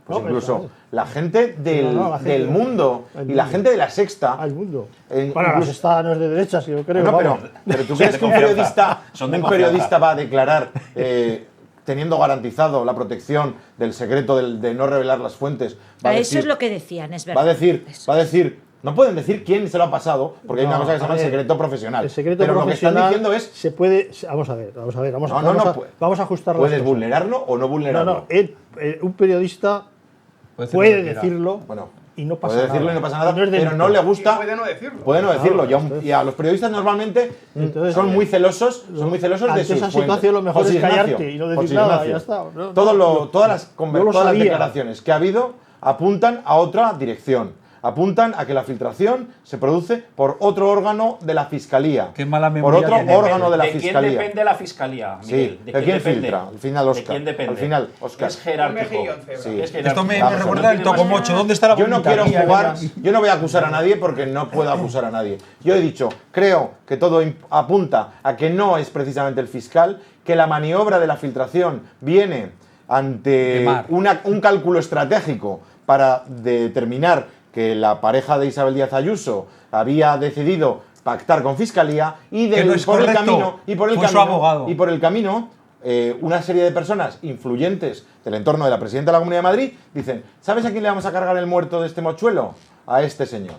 Pues No, incluso pero- la gente del, No, la gente del del- mundo el y la mundo. gente de la Sexta... Al mundo. En- Bueno, incluso- las estadas no es de derechas, yo creo. No, vamos. pero tú Son crees de que un confianza. Son de periodista confianza. va a declarar teniendo garantizado la protección del secreto de no revelar las fuentes. Va a eso decir, es lo que decían, es va verdad. a decir, no pueden decir quién se lo ha pasado, porque hay una No, cosa que se a llama el ver, secreto profesional. El secreto pero profesional lo que están diciendo es, se puede... Vamos a ver. Vamos a ajustar las puedes cosas. vulnerarlo o no vulnerarlo. Un periodista Puede puede decir lo que quiera. decirlo Bueno, y no pasa puede nada. decirlo y no pasa nada, Y no es pero delito. no le gusta. Y puede no decirlo. Puede no decirlo. Claro, Y a los periodistas normalmente Entonces, son muy celosos de ante sus esa fuentes. situación lo mejor José es callarte Ignacio, y no decir José nada, Ignacio. ya está. No, Todas las yo lo sabía. declaraciones que ha habido apuntan a otra dirección. Apuntan a que la filtración se produce por otro órgano de la Fiscalía. Qué mala por memoria otro tiene. órgano de la ¿De quién Fiscalía. depende la fiscalía, Miguel? Sí, ¿de quién filtra? Al final, ¿De Óscar. quién depende? Al final, Óscar. Es jerárquico. Un mejillón, cebra. Sí. Es Esto me Vamos a ver. recuerda el Tocomocho. ¿Dónde está la Yo no bonita? quiero Mira, jugar, mira. yo no voy a acusar a nadie porque no puedo acusar a nadie. Yo he dicho, creo que todo apunta a que no es precisamente el fiscal, que la maniobra de la filtración viene ante Quemar. un cálculo estratégico para determinar que la pareja de Isabel Díaz Ayuso había decidido pactar con Fiscalía y Que no es por el correcto. camino Fue su abogado. y por el camino una serie de personas influyentes del entorno de la presidenta de la Comunidad de Madrid dicen, ¿sabes a quién le vamos a cargar el muerto de este mochuelo? A este señor.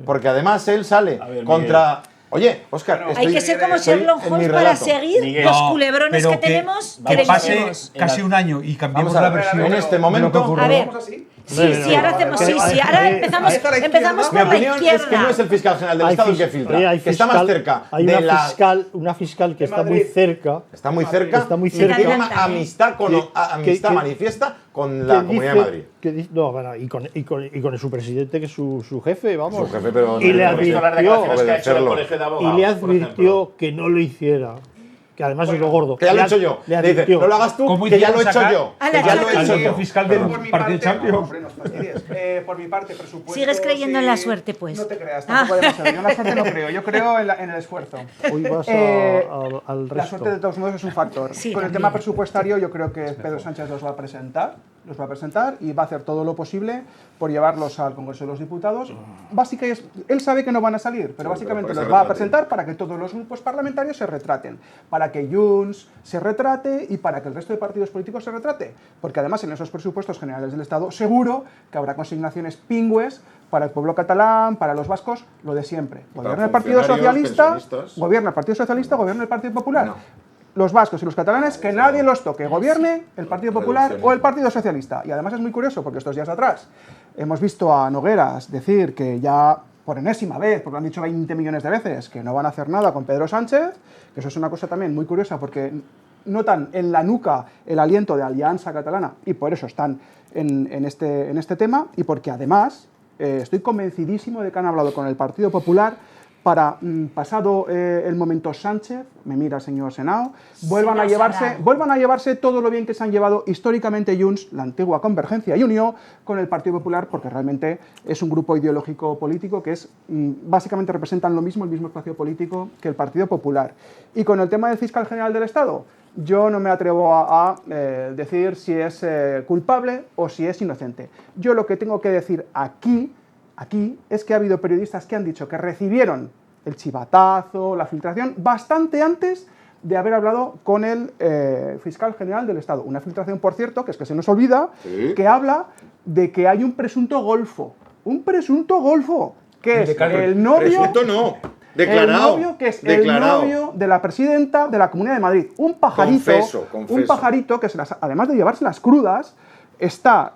Porque además él sale A ver, contra... Oye, Óscar, Bueno, Hay estoy- que ser como estoy Sherlock en mi Holmes para relato. seguir Miguel. los No, culebrones pero que tenemos. que pase creísimos. casi un año y cambiemos Vamos a la ver, versión. en este de lo que momento- ocurrió. A ver. ¿Vamos así? Sí, ahora hacemos, ahora empezamos, Ahí está la empezamos izquierda. Mi por la opinión izquierda. es que no es el fiscal general del Estado el que filtra, hay que está más cerca hay de una fiscal que de está muy Madrid. cerca. Está muy cerca. Está muy y cerca. que tiene una Adelanta, amistad, amistad que- manifiesta con la que Comunidad dice- de Madrid. que dice- no, bueno, y con su presidente, que es su jefe, vamos. Su jefe, pero y le Hemos visto las advirtió, declaraciones que ha hecho el obedecerlo. Colegio de y Abogados, le por ejemplo. advirtió que no lo hiciera. Que además es lo gordo. Que ya lo he Le hecho yo. Le Le dice, advirtió. no lo hagas tú, ¿Cómo que ya lo he hicieron hecho sacar yo. a Que la ya lo he chica? hecho Al yo. fiscal del Por mi Partido parte, Champions. hombre, no os fastidies. Por mi parte, presupuesto. ¿Sigues creyendo en la suerte, pues? No te creas, tampoco demasiado. Yo en la suerte no creo. Yo creo en el esfuerzo. Hoy vas al La resto. suerte de todos modos es un factor. Sí, Con el también. tema presupuestario yo creo que Pedro Sánchez los va a presentar y va a hacer todo lo posible por llevarlos al Congreso de los Diputados. Básicamente, él sabe que no van a salir, pero básicamente para que los se va a retraten. presentar para que todos los grupos parlamentarios se retraten, para que Junts se retrate y para que el resto de partidos políticos se retrate. Porque además en esos presupuestos generales del Estado seguro que habrá consignaciones pingües para el pueblo catalán, para los vascos, lo de siempre. Gobierna el Partido funcionarios, Socialista, pensionistas. gobierna el Partido Socialista, gobierna el Partido Popular. No. Los vascos y los catalanes, que nadie los toque, gobierne el Partido Popular o el Partido Socialista. Y además es muy curioso porque estos días atrás hemos visto a Nogueras decir que ya por enésima vez, porque lo han dicho 20 millones de veces, que no van a hacer nada con Pedro Sánchez, que eso es una cosa también muy curiosa porque notan en la nuca el aliento de Alianza Catalana y por eso están en este tema y porque además estoy convencidísimo de que han hablado con el Partido Popular para, pasado el momento Sánchez, me mira el señor Senao, vuelvan a llevarse todo lo bien que se han llevado históricamente Junts, la antigua Convergencia y Unió, con el Partido Popular, porque realmente es un grupo ideológico político que es, básicamente representan lo mismo, el mismo espacio político que el Partido Popular. Y con el tema del fiscal general del Estado, yo no me atrevo a decir si es culpable o si es inocente. Yo lo que tengo que decir aquí es que ha habido periodistas que han dicho que recibieron el chivatazo, la filtración, bastante antes de haber hablado con el fiscal general del Estado. Una filtración, por cierto, que es que se nos olvida, que habla de que hay un presunto golfo. Un presunto golfo, que es el novio... Presunto no. Declarado. El novio, que es el novio de la presidenta de la Comunidad de Madrid. Un pajarito, Confeso. un pajarito que, además de llevarse las crudas, está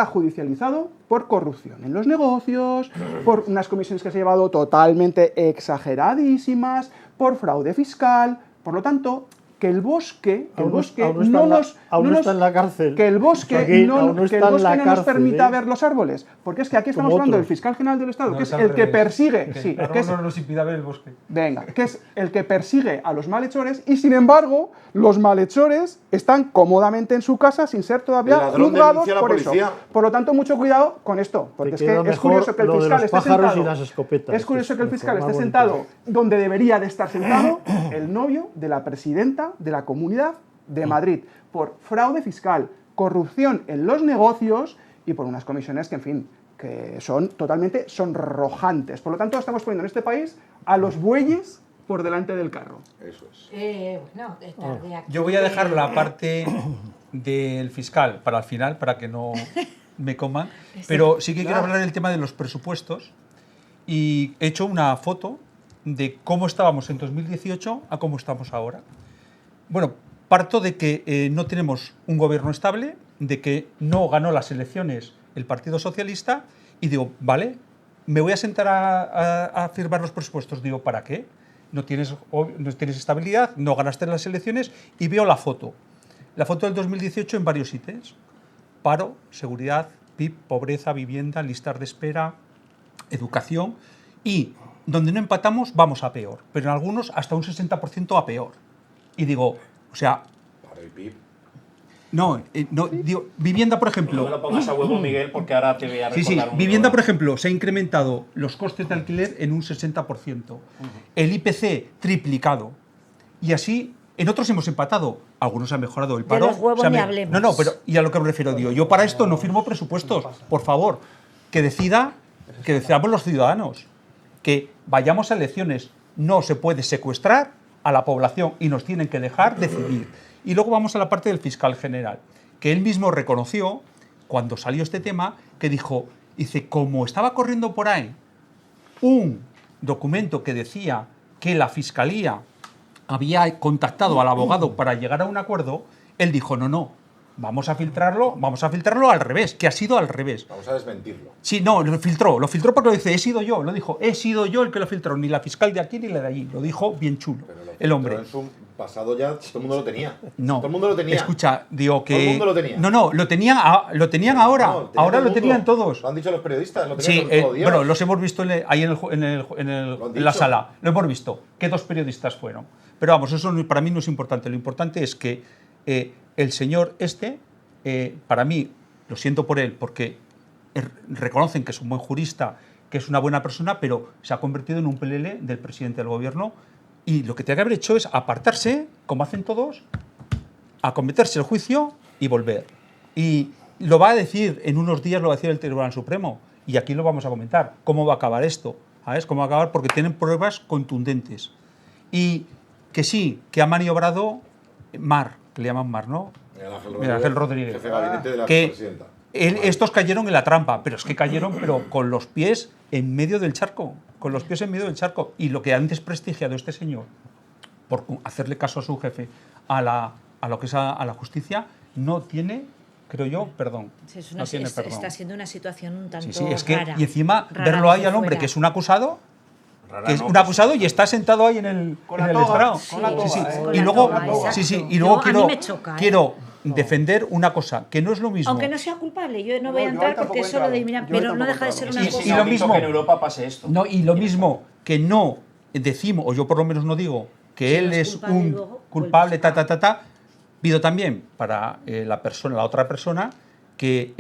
judicializado por corrupción en los negocios, por unas comisiones que se ha llevado totalmente exageradísimas, por fraude fiscal. Por lo tanto, que el bosque no está en la cárcel. Que el bosque Joaquín, no nos permita ver los árboles. Porque es que aquí estamos Como hablando otros. del fiscal general del Estado, No, que es es al el que revés. persigue... Que Sí, el que es, árbol no nos impida ver el bosque. venga, que es el que persigue a los malhechores y, sin embargo, los malhechores están cómodamente en su casa sin ser El todavía ladrón juzgados denuncia a la por policía. eso. Por lo tanto, mucho cuidado con esto, porque Te es que queda es mejor curioso que el lo de fiscal los esté pájaros sentado. y las escopetas, Es curioso que el que es fiscal mejor, esté más sentado bonito. donde debería de estar sentado el novio de la presidenta de la Comunidad de Madrid, por fraude fiscal, corrupción en los negocios y por unas comisiones que, en fin, que son totalmente sonrojantes. Por lo tanto, estamos poniendo en este país a los bueyes por delante del carro. Eso es. Bueno, de tarde aquí. Yo voy a dejar la parte del fiscal para el final, para que no me coman, pero sí que quiero hablar del tema de los presupuestos y he hecho una foto de cómo estábamos en 2018 a cómo estamos ahora. Bueno, parto de que no tenemos un gobierno estable, de que no ganó las elecciones el Partido Socialista y digo, vale, me voy a sentar a firmar los presupuestos. Digo, ¿para qué? No tienes estabilidad, no ganaste las elecciones y veo la foto. La foto del 2018 en varios ítems. Paro, seguridad, PIB, pobreza, vivienda, listas de espera, educación y donde no empatamos vamos a peor, pero en algunos hasta un 60% a peor. Y digo, o sea, Para el PIB. no, digo, vivienda, por No me ejemplo. lo pongas a huevo, Miguel, porque ahora te voy a Sí, recordar sí, un vivienda, por programa. ejemplo, se ha incrementado los costes de alquiler en un 60%. El IPC triplicado. Y así, en otros hemos empatado. Algunos han mejorado el paro. los huevos ni hablemos. No, pero y a lo que me refiero, digo, yo para esto no firmo presupuestos. Por favor, que decidamos los ciudadanos. Que vayamos a elecciones. No se puede secuestrar a la población y nos tienen que dejar decidir. Y luego vamos a la parte del fiscal general, que él mismo reconoció, cuando salió este tema, que dice, como estaba corriendo por ahí un documento que decía que la Fiscalía había contactado al abogado para llegar a un acuerdo, él dijo, no, vamos a filtrarlo al revés, que ha sido al revés. Vamos a desmentirlo. Sí, no, lo filtró porque lo dice, he sido yo el que lo filtró, ni la fiscal de aquí ni la de allí, lo dijo bien chulo, Pero el hombre. en su pasado ya todo el mundo lo tenía. No. Todo el mundo lo tenía. Escucha, digo que... Todo el mundo lo tenía. No, lo tenían ahora. No, tenía Ahora todo el lo tenían mundo. todos. Lo han dicho los periodistas, lo Sí, tenían todo Dios. bueno, los hemos visto ahí en Lo han la dicho. sala. Lo hemos visto. ¿Qué dos periodistas fueron? Pero vamos, eso para mí no es importante. Lo importante es que el señor para mí, lo siento por él, porque reconocen que es un buen jurista, que es una buena persona, pero se ha convertido en un pelele del presidente del gobierno y lo que tiene que haber hecho es apartarse, como hacen todos, a cometerse el juicio y volver. Y lo va a decir, en unos días lo va a decir el Tribunal Supremo, y aquí lo vamos a comentar, cómo va a acabar esto, ¿sabes? Cómo va a acabar, porque tienen pruebas contundentes. Y que sí, que ha maniobrado que le llaman Mar, ¿no? Miguel Ángel Rodríguez. Jefe de gabinete de la Que presidenta. estos cayeron en la trampa, pero es que cayeron con los pies en medio del charco, Y lo que han desprestigiado este señor, por hacerle caso a su jefe, a lo que es a la justicia, no tiene, creo yo, perdón. Sí, No tiene perdón. está siendo una situación un tanto Sí, es que, rara. y encima Rara verlo ahí desde al hombre, fuera. que es un acusado, Rara, que es no, un pues, acusado y está sentado ahí en el Con la en el toga, estrado. con la toga, Sí, sí. con Y la luego, toga, exacto. y luego A mí me choca, quiero defender una cosa, que no es lo mismo. Aunque no sea culpable, yo no voy a yo entrar tampoco porque he eso lo de entrado. eliminar, Yo pero no tampoco deja de he ser entrado. una cosa. Y lo mismo que en Europa pase esto. No, y lo mismo que no decimos, o yo por lo menos no digo, que Si él no es es culpable, un luego culpable, vuelves pido también para la otra persona, que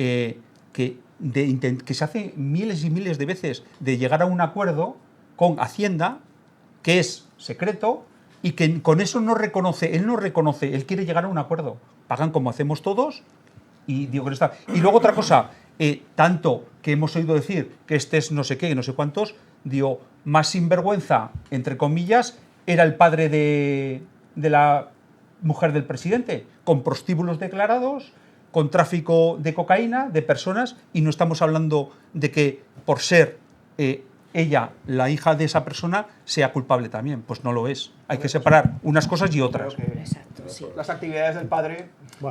se hace miles y miles de veces de llegar a un acuerdo con Hacienda, que es secreto, y que con eso no reconoce, él quiere llegar a un acuerdo. Pagan como hacemos todos, y digo que no está. Y luego otra cosa, tanto que hemos oído decir que este es no sé qué, no sé cuántos, digo, más sinvergüenza, entre comillas, era el padre de la mujer del presidente, con prostíbulos declarados, con tráfico de cocaína, de personas, y no estamos hablando de que por ser ella, la hija de esa persona, sea culpable también. Pues no lo es. Hay que separar unas cosas y otras. Creo que Exacto, sí. las actividades del padre,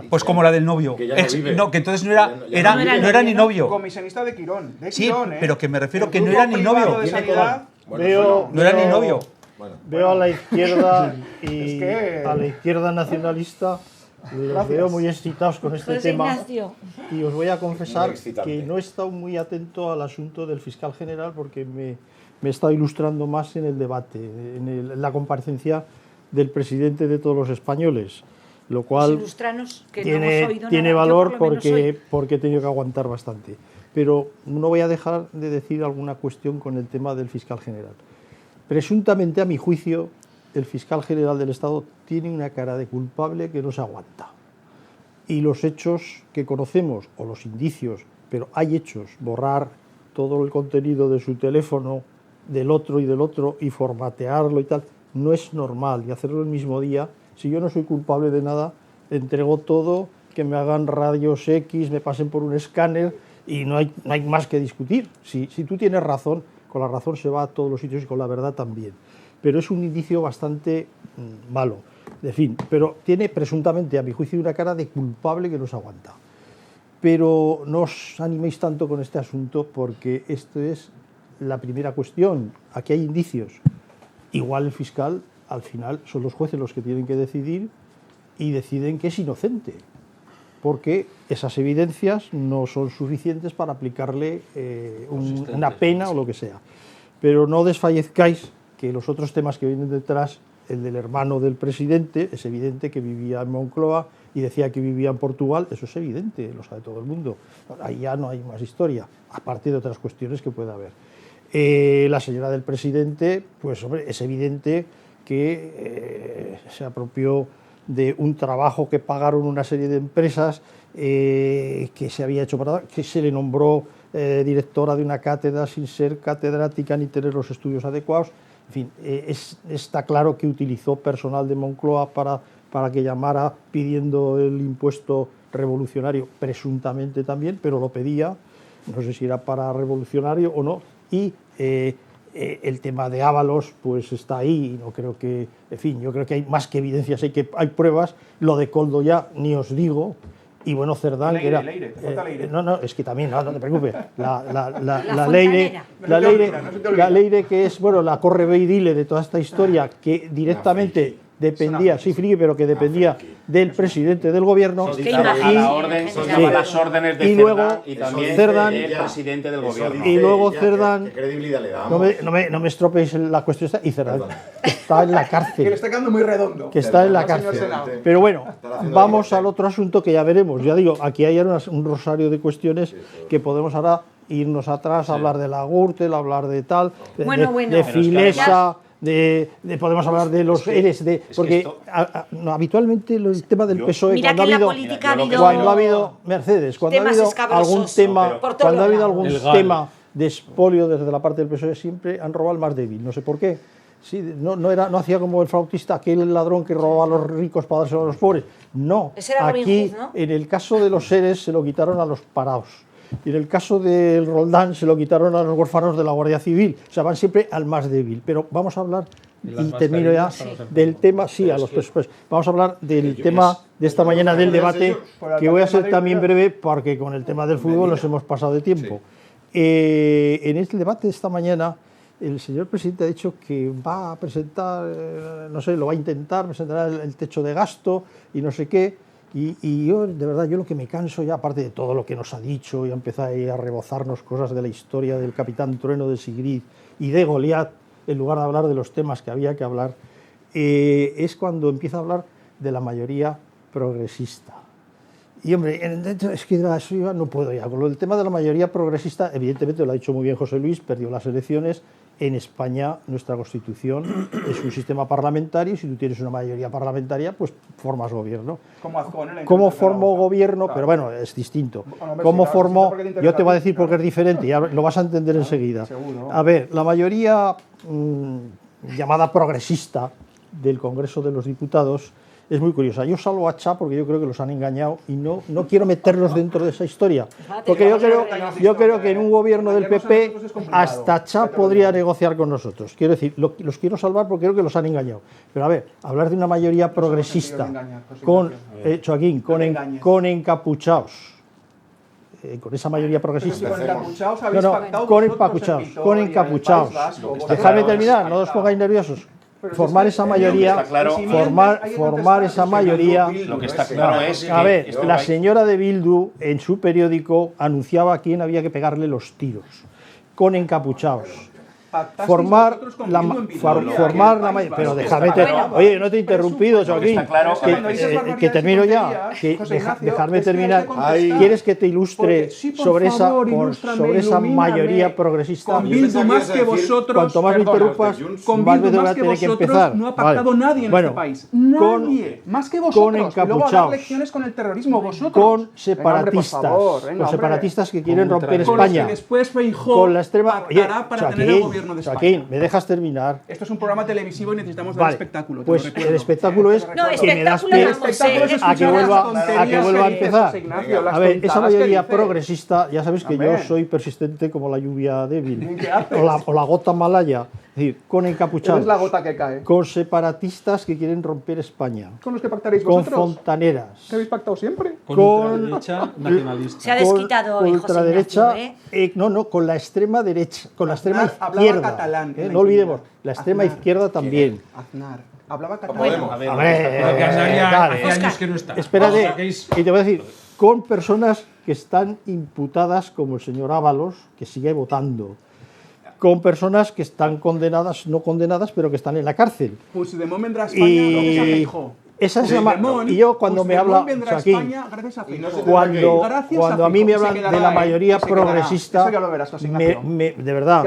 Pues como la del novio. Que ya no vive. No, que entonces no era, Ya no era ni novio. comisionista de Quirón, Sí, Quirón, pero que me refiero El que no grupo era ni privado novio. de Tiene sanidad, Veo, No era ni veo- novio. Bueno, Veo a la izquierda y Es que- a la izquierda nacionalista, los Gracias. veo muy excitados con este José tema. Ignacio. Y os voy a confesar Muy excitante. que no he estado muy atento al asunto del fiscal general porque me he estado ilustrando más en el debate, en la comparecencia del presidente de todos los españoles, lo cual Ilustranos, que no hemos oído tiene nada. Yo, valor por lo menos, porque he tenido que aguantar bastante. Pero no voy a dejar de decir alguna cuestión con el tema del fiscal general. Presuntamente, a mi juicio, el fiscal general del Estado tiene una cara de culpable que no se aguanta. Y los hechos que conocemos, o los indicios, pero hay hechos, borrar todo el contenido de su teléfono, del otro y formatearlo y tal, no es normal. Y hacerlo el mismo día, si yo no soy culpable de nada, entrego todo, que me hagan rayos X, me pasen por un escáner y no hay más que discutir. Si tú tienes razón, con la razón se va a todos los sitios y con la verdad también. Pero es un indicio bastante malo. En fin, pero tiene presuntamente, a mi juicio, una cara de culpable que no se aguanta. Pero no os animéis tanto con este asunto porque esto es la primera cuestión. Aquí hay indicios. Igual el fiscal, al final, son los jueces los que tienen que decidir y deciden que es inocente, porque esas evidencias no son suficientes para aplicarle una pena o lo que sea. Pero no desfallezcáis que los otros temas que vienen detrás, el del hermano del presidente, es evidente que vivía en Moncloa y decía que vivía en Portugal, eso es evidente, lo sabe todo el mundo. Ahí ya no hay más historia, aparte de otras cuestiones que pueda haber. La señora del presidente, pues hombre, es evidente que se apropió de un trabajo que pagaron una serie de empresas que se había hecho para, que se le nombró directora de una cátedra sin ser catedrática ni tener los estudios adecuados. En fin, está claro que utilizó personal de Moncloa para que llamara pidiendo el impuesto revolucionario, presuntamente también, pero lo pedía, no sé si era para revolucionario o no, y el tema de Ábalos pues está ahí, no creo que, en fin, yo creo que hay más que evidencias, hay pruebas, lo de Koldo ya ni os digo, y bueno, Cerdán, que era... Leire, te falta Leire. no, es que también, no te preocupes, la fontanera. Leire, que es, bueno, la corre ve y dile de toda esta historia, que directamente dependía, sí, friki, pero que dependía del presidente del gobierno. Es que Dictaba imagínate, a la orden, sí. dictaba las órdenes de Y Cerdán luego y también Cerdán- del presidente del gobierno. Y luego Cerdán- ¿Qué credibilidad le damos? No me estropeéis la cuestión esta, y Cerdán está en la que le cárcel. está quedando muy redondo. Que está en la Señor cárcel. Senado. Pero bueno, haciendo vamos directo. al otro asunto que ya veremos. Ya digo, aquí hay un rosario de cuestiones que podemos ahora irnos atrás, hablar de la Gürtel, hablar de tal, Bueno, de bueno. Pero es que Filesa, podemos hablar de los ERES, porque esto- habitualmente el tema del PSOE, Mira cuando que ha en la habido... política ha Yo lo que habido... Cuando ha habido, Mercedes, cuando ha temas habido escabrosos, algún tema, pero por todos cuando ha habido lados. algún tema de expolio desde la parte del PSOE, siempre han robado al más débil, no sé por qué. Sí, no hacía como el flautista, aquel ladrón que robaba a los ricos para dárselo a los pobres. No, Ese era Robin aquí Hood, ¿no? en el caso de los seres se lo quitaron a los parados. Y en el caso del Roldán se lo quitaron a los huérfanos de la Guardia Civil. O sea, van siempre al más débil. Pero vamos a hablar, y termino ya, del tema, sí, a los presupuestos. Vamos a hablar del tema de esta mañana del debate, que voy a ser también breve porque con el tema del fútbol nos hemos pasado de tiempo. En este debate de esta mañana, el señor presidente ha dicho que va a presentar, no sé, lo va a intentar, presentará el techo de gasto y no sé qué. Y yo, de verdad, yo lo que me canso ya, aparte de todo lo que nos ha dicho, y ha empezado ahí a rebozarnos cosas de la historia del Capitán Trueno de Sigrid y de Goliat, en lugar de hablar de los temas que había que hablar, es cuando empieza a hablar de la mayoría progresista. Y hombre, es que eso ya no puedo ya. Con el tema de la mayoría progresista, evidentemente lo ha dicho muy bien José Luis, perdió las elecciones. En España, nuestra Constitución es un sistema parlamentario y si tú tienes una mayoría parlamentaria, pues formas gobierno. Como Azcón, ¿eh? ¿Cómo formo gobierno? Claro. Pero bueno, es distinto. ¿Cómo formo? Yo te voy a decir porque es diferente, ya lo vas a entender enseguida. Seguro. A ver, la mayoría llamada progresista del Congreso de los Diputados es muy curiosa. Yo salvo a Cha porque yo creo que los han engañado y no quiero meterlos dentro de esa historia. Porque yo creo que en un gobierno del PP hasta Cha podría negociar con nosotros. Quiero decir, los quiero salvar porque creo que los han engañado. Pero a ver, hablar de una mayoría progresista con, Joaquín, con encapuchados. Con esa mayoría progresista. Con encapuchados habéis pactado con encapuchados. Dejadme terminar, no os pongáis nerviosos. Formar esa mayoría, formar esa mayoría. Lo que está claro es a ver, la señora de Bildu en su periódico anunciaba a quién había que pegarle los tiros, con encapuchados. Formar la mayoría. Pero déjame oye, no te he interrumpido, Joaquín. Que termino ya. Dejarme terminar. ¿Quieres que te ilustre sobre esa mayoría progresista? Con Bildu más que vosotros. Cuanto más me interrumpas, más veces voy a tener que empezar. No ha pactado nadie en este país. Nadie. Más que vosotros. Con encapuchados. Y luego a dar lecciones con el terrorismo. Vosotros. Con separatistas. Con separatistas que quieren romper España. Después Feijóo con la extrema. para tener el gobierno. Joaquín, ¿me dejas terminar? Esto es un programa televisivo y necesitamos dar espectáculo. Pues el espectáculo es que me das pie a que vuelva a empezar. A ver, esa mayoría progresista, ya sabes que yo soy persistente como la lluvia débil o la gota malaya. Es decir, con encapuchados, es la gota que cae. Con separatistas que quieren romper España, con los que pactaréis con vosotros, fontaneras, que habéis pactado siempre, con ultraderecha nacionalista. Se ha desquitado hoy, ultraderecha, no, con la extrema derecha, con la extrema izquierda. Catalán, no olvidemos, la extrema izquierda también. Aznar. Hablaba catalán. Bueno, a ver, hace años que no está. Espérate, y te voy a decir, con personas que están imputadas, como el señor Ábalos, que sigue votando, con personas que están condenadas, no condenadas, pero que están en la cárcel. Puigdemont vendrá a España gracias a Feijóo. Esa es y yo cuando me habla Joaquín, cuando a mí me hablan de la mayoría progresista, de verdad,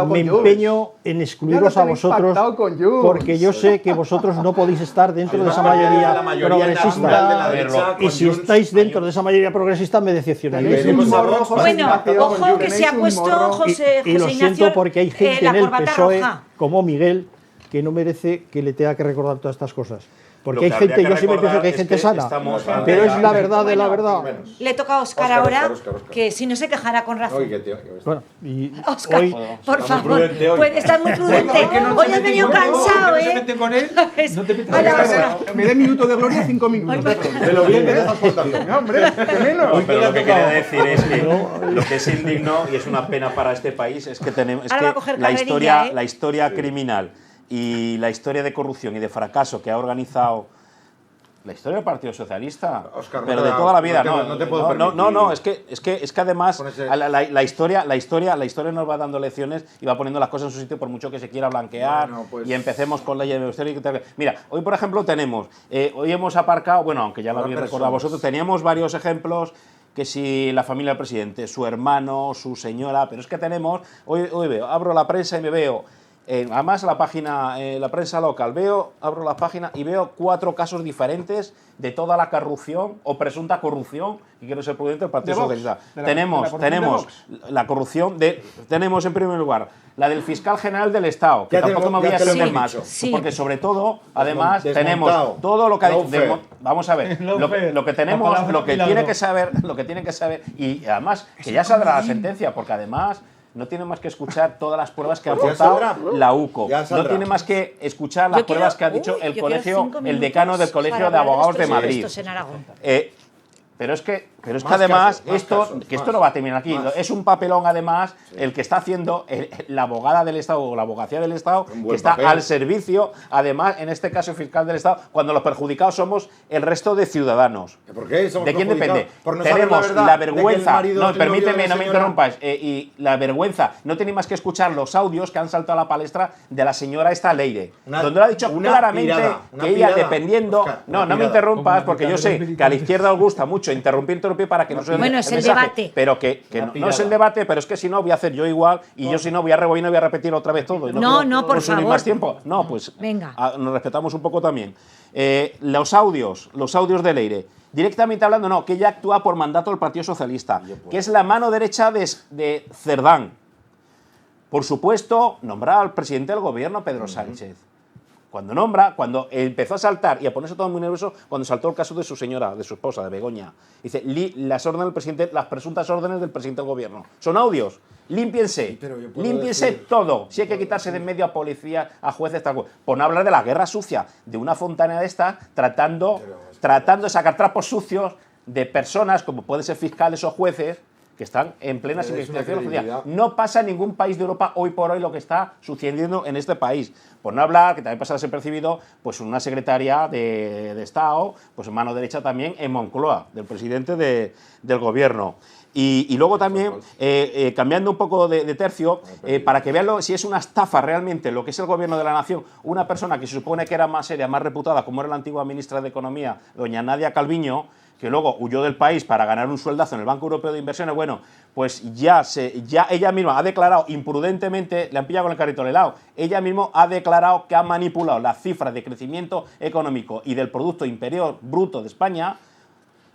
me empeño en excluiros a vosotros porque yo sé que vosotros no podéis estar dentro de esa mayoría progresista y si estáis dentro de esa mayoría progresista me decepcionaréis. Bueno, ojo que se ha puesto José y lo Ignacio siento porque hay gente en el PSOE como Miguel que no merece que le tenga que recordar todas estas cosas. Porque hay gente, yo siempre pienso que hay gente sana, pero es la verdad de la verdad. Le toca a Óscar ahora, que si no se quejará con razón. Bueno, y Óscar, por favor, estás muy prudente. Hoy has venido cansado, ¿eh? Me dé minuto de gloria 5 minutos. De lo bien que te has portado. Hombre, que menos. Pero lo que quería decir es que lo que es indigno y es una pena para este país es que tenemos la historia criminal y la historia de corrupción y de fracaso que ha organizado la historia del Partido Socialista, Óscar, pero de toda la vida, no te puedo permitir. no, es que además la historia nos va dando lecciones y va poniendo las cosas en su sitio por mucho que se quiera blanquear y empecemos con la ley de austeridad. Mira, hoy por ejemplo tenemos, hoy hemos aparcado, bueno, aunque ya lo habéis recordado vosotros, teníamos varios ejemplos que si la familia del presidente, su hermano, su señora, pero es que tenemos, hoy veo, abro la prensa y me veo. Además, la página, la prensa local, abro la página y veo 4 casos diferentes de toda la corrupción o presunta corrupción, y quiero ser prudente, del Partido Socialista. Tenemos la corrupción tenemos en primer lugar la del fiscal general del Estado, que tampoco me voy a extender más, porque sobre todo, además, tenemos todo lo que ha dicho. Vamos a ver, lo que tenemos, lo que tiene que saber, y además que ya saldrá la sentencia, porque además no tiene más que escuchar todas las pruebas que ha aportado la UCO. No tiene más que escuchar las pruebas que ha dicho el decano del Colegio de Abogados de Madrid. Pero es que Pero es que Más además, casos, esto no va a terminar aquí. más. Es un papelón, además, el que está haciendo la abogada del Estado o la abogacía del Estado, Un buen que está papel. al servicio, además, en este caso fiscal del Estado, cuando los perjudicados somos el resto de ciudadanos. ¿Por qué? Somos ¿De quién perjudicados depende? por no saber Tenemos verdad la de que el vergüenza. marido No, del novio de permíteme, la no me señora- interrumpas. Y la vergüenza. No tenéis más que escuchar los audios que han saltado a la palestra de la señora esta Leire, donde lo ha dicho una claramente una que ella, pirada, dependiendo. Óscar, No, una no me pirada. interrumpas, porque yo sé que a la izquierda os gusta mucho interrumpir para que no se Bueno, es el mensaje, debate. pero que Una no pirada. es el debate, pero es que si no voy a hacer yo igual y yo si no voy a rebobinar y voy a repetir otra vez todo. Y No, quiero no, por consumir favor. más tiempo. No, pues Venga. nos respetamos un poco también. Los audios de Leire. Directamente hablando, no, que ella actúa por mandato del Partido Socialista, que es la mano derecha de Cerdán. Por supuesto, nombrar al presidente del gobierno, Pedro Sánchez. Cuando empezó a saltar y a ponerse todo muy nervioso, cuando saltó el caso de su señora, de su esposa, de Begoña. Dice, las órdenes del presidente, las presuntas órdenes del presidente del gobierno. Son audios. Límpiense. pero yo puedo Límpiense decir- todo. Si hay que quitarse de en medio a policía, a jueces, tal cual. Por no hablar de la guerra sucia, de una fontana de esta, tratando de sacar trapos sucios de personas, como pueden ser fiscales o jueces, que están en plenas Pero es una investigaciones judiciales. credibilidad. No pasa en ningún país de Europa hoy por hoy lo que está sucediendo en este país. Por no hablar, que también pasa desapercibido, pues una secretaria de Estado, pues mano derecha también en Moncloa, del presidente del gobierno. Y luego también, cambiando un poco de tercio, para que vean si es una estafa realmente lo que es el gobierno de la nación, una persona que se supone que era más seria, más reputada, como era la antigua ministra de Economía, doña Nadia Calviño, que luego huyó del país para ganar un sueldazo en el Banco Europeo de Inversiones, bueno, pues ya ella misma ha declarado imprudentemente, le han pillado con el carrito al helado, ella misma ha declarado que ha manipulado las cifras de crecimiento económico y del Producto Interior Bruto de España,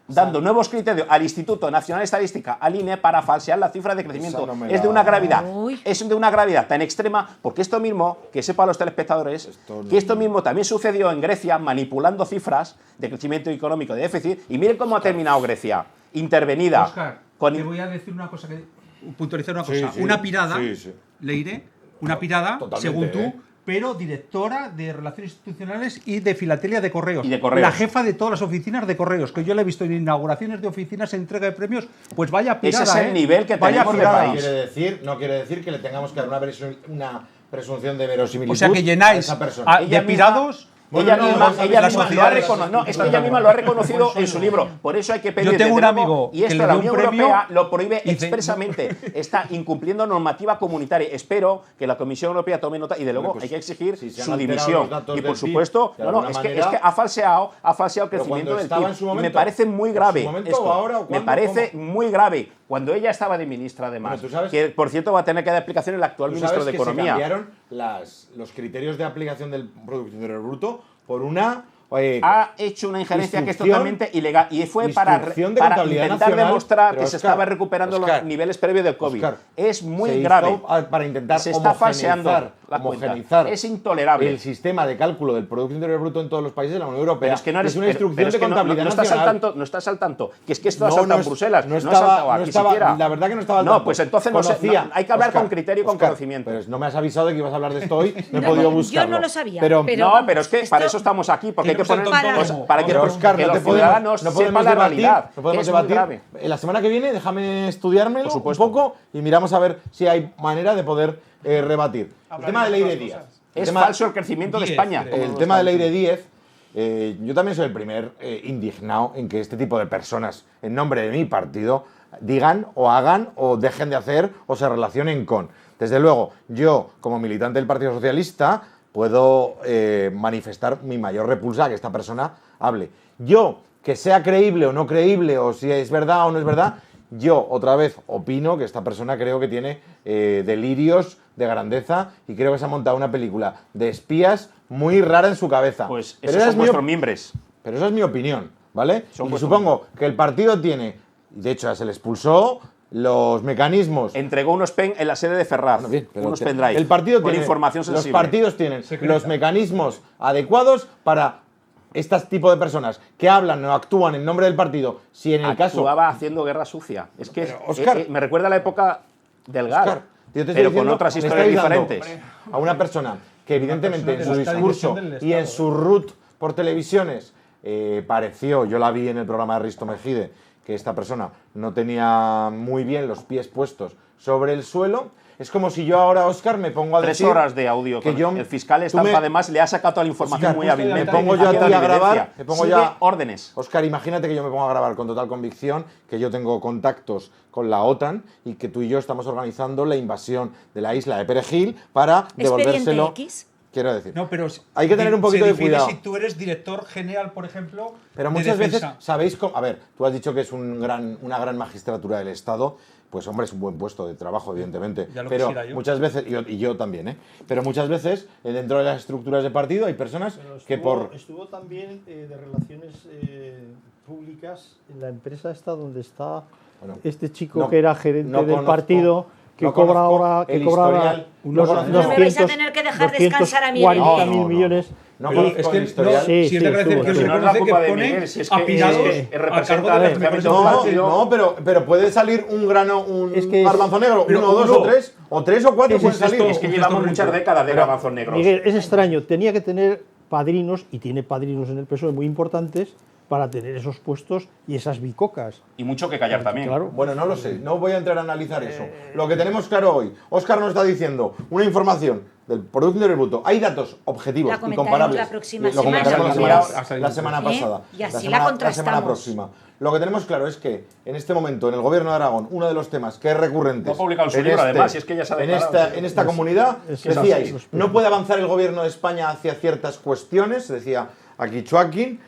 dando nuevos criterios al Instituto Nacional de Estadística, al INE, para falsear las cifras de crecimiento. Esa no me Es de la- una gravedad, Uy. es de una gravedad tan extrema, porque esto mismo, que sepan los telespectadores, que esto mismo también sucedió en Grecia, manipulando cifras de crecimiento económico, de déficit, y miren cómo ha terminado Grecia, intervenida. Óscar, con- te voy a decir una cosa, puntualizar una Sí, cosa. sí, Una pirada, sí, sí. Leire, una pirada, Totalmente, según tú, ¿eh? pero directora de Relaciones Institucionales y de Filatelia de Correos. Y de Correos. La jefa de todas las oficinas de Correos, que yo la he visto en inauguraciones de oficinas, entrega de premios, pues vaya pirada. Ese es el nivel que vaya tenemos de pirada. país. No quiere decir que le tengamos que dar una presunción de verosimilitud O sea que a llenáis esa persona. a- Ella de misma- pirados. Ella no, misma, no, ella la misma lo ha sociedad- reconocido. No, es que ella misma lo ha reconocido en su libro. Por eso hay que pedir. Yo tengo un desde luego, amigo y que esto le la dio un Unión premio Europea lo prohíbe y dice- expresamente. Está incumpliendo normativa comunitaria. Espero que la Comisión Europea tome nota y de luego pues, hay que exigir si se han su alterado dimisión. los datos Y por del PIB, supuesto, de no, alguna es manera, que ha falseado el pero crecimiento cuando del estaba PIB. en su Y me momento, parece muy grave. ¿en su momento esto. o ahora o Me cuándo? parece ¿Cómo? muy grave. Cuando ella estaba de ministra, además, Bueno, tú sabes- que por cierto va a tener que dar explicación el actual Tú ministro sabes de que Economía. se cambiaron los criterios de aplicación del Producto Interior Bruto por una Ha hecho una injerencia que es instrucción- totalmente ilegal y fue para instrucción de intentar contabilidad nacional, demostrar pero que se Óscar, estaba recuperando Óscar, los niveles previos del COVID. Óscar, es muy se grave. hizo para intentar se está falseando la homogeneizar cuenta. Es intolerable. el sistema de cálculo del Producto Interior Bruto en todos los países de la Unión Europea. Pero es que no eres una instrucción pero es de que contabilidad no estás al nacional. tanto, no estás al tanto. Que es que esto ha No, saltado no en Bruselas. no ha saltado aquí estaba- siquiera. La verdad que no estaba al No, tanto. pues entonces no sé, Conocía. no, hay que hablar Óscar, con criterio y con Óscar, conocimiento. Pero no me has avisado de que ibas a hablar de esto hoy. No he No, podido yo buscarlo. no lo sabía, Pero, pero- No, pero es que Esto- para eso estamos aquí, porque hay Que que no sean poner tontos, cosas para que, pero, Óscar, que no los te podemos- ciudadanos no podemos sepan la debatir, realidad. no podemos que es muy debatir. grave. La semana que viene déjame estudiármelo un supuesto. poco y miramos a ver si hay manera de poder rebatir. El tema de Leire Díaz. Es falso el crecimiento de 10, España. creo. como El lo tema de estamos Leire Díez, yo también soy el primer indignado en que este tipo de personas, en nombre de mi partido, digan o hagan o dejen de hacer o se relacionen con. Desde luego, yo, como militante del Partido Socialista, puedo manifestar mi mayor repulsa a que esta persona hable. Yo, que sea creíble o no creíble, o si es verdad o no es verdad, yo otra vez opino que esta persona creo que tiene delirios de grandeza y creo que se ha montado una película de espías muy rara en su cabeza. Pues Pero esos esa son es mi vuestros op- miembros. pero esa es mi opinión, ¿vale? Son Y vuestros supongo que el partido tiene, de hecho ya se le expulsó, los mecanismos. Entregó unos pen en la sede de Ferraz. Bueno, bien, pero unos que pendrive. el partido con tiene, información los sensible. partidos tienen los mecanismos adecuados para este tipo de personas que hablan o actúan en nombre del partido. Si en el caso Actuaba haciendo guerra sucia. Es que Pero, Óscar, me recuerda a la época del GAR. Oscar, yo te estoy pero con diciendo, otras me historias estáis dando diferentes. a una persona que evidentemente en persona su de la discurso dirección del y en Estado, su root por televisiones pareció, yo la vi en el programa de Risto Mejide, que esta persona no tenía muy bien los pies puestos sobre el suelo. Es como si yo ahora, Óscar, me pongo a 3 decir... horas de audio. que yo, el fiscal Estampa, además, le ha sacado toda la información Óscar, muy hábilmente. me pongo yo a ti a grabar, Sigue órdenes. Óscar, imagínate que yo me pongo a grabar con total convicción, que yo tengo contactos con la OTAN y que tú y yo estamos organizando la invasión de la isla de Perejil para devolvérselo... ¿Expediente X? Quiero decir, No, pero hay que tener un poquito se de define cuidado. si tú eres director general, por ejemplo, Pero de muchas veces, defensa. ¿sabéis cómo? A ver, tú has dicho que es una gran magistratura del Estado. Pues hombre, es un buen puesto de trabajo, evidentemente. Ya lo Pero quisiera yo. muchas veces, y yo también, ¿eh? Pero muchas veces, dentro de las estructuras de partido, hay personas que por... Estuvo también de relaciones públicas en la empresa esta donde está Bueno, este chico no- que era gerente no del conozco- partido, que no cobra conozco ahora, que el cobraba historial, unos no conozco- No me vais a tener que dejar descansar a mí, 40.000 no. millones. No Pero conozco es que el historial. no, Sí, si es sí, de agradecer estuvo, que os estuvo. No es la reconoce que culpa de pone Miguel, si es que apilados representa a cargo de a las ver, mejores no, partidos. No, pero puede salir un grano, Es que garbanzo negro, pero uno, dos uno- o tres o cuatro es pueden salir. Es que llevamos muchas décadas de garbanzos negros. Miguel, es extraño, tenía que tener padrinos, y tiene padrinos en el PSOE muy importantes, para tener esos puestos y esas bicocas. Y mucho que callar también. Claro. Bueno, no lo sé, no voy a entrar a analizar eso. Lo que tenemos claro hoy, Óscar nos está diciendo una información del Producto Interior Bruto. Hay datos objetivos La y comentaremos comparables. la próxima Lo comentaremos semana. la semana pasada. Y así la la semana contrastamos. próxima. Lo que tenemos claro es que en este momento, en el Gobierno de Aragón, uno de los temas que es recurrente. No ha publicado su libro, además, y es que ya se ha declarado, en esta comunidad, es que decíais, es así. no puede avanzar el Gobierno de España hacia ciertas cuestiones, decía aquí Joaquín,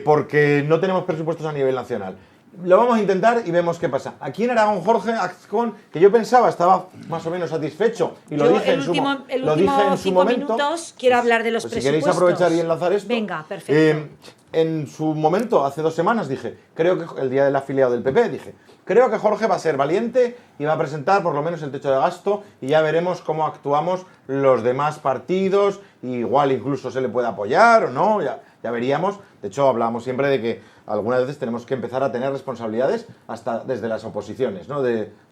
porque no tenemos presupuestos a nivel nacional. Lo vamos a intentar y vemos qué pasa. Aquí en Aragón, Jorge Azcón, que yo pensaba estaba más o menos satisfecho, y lo Yo dije el último lo dije en su 5 momento. minutos quiero hablar de los Pues si presupuestos. queréis aprovechar y enlazar esto. Venga, perfecto. En su momento, hace 2 semanas, dije, creo que el día del afiliado del PP, dije, creo que Jorge va a ser valiente y va a presentar por lo menos el techo de gasto y ya veremos cómo actuamos los demás partidos, igual incluso se le puede apoyar o no, ya veríamos. De hecho, hablábamos siempre de que algunas veces tenemos que empezar a tener responsabilidades hasta desde las oposiciones, ¿no?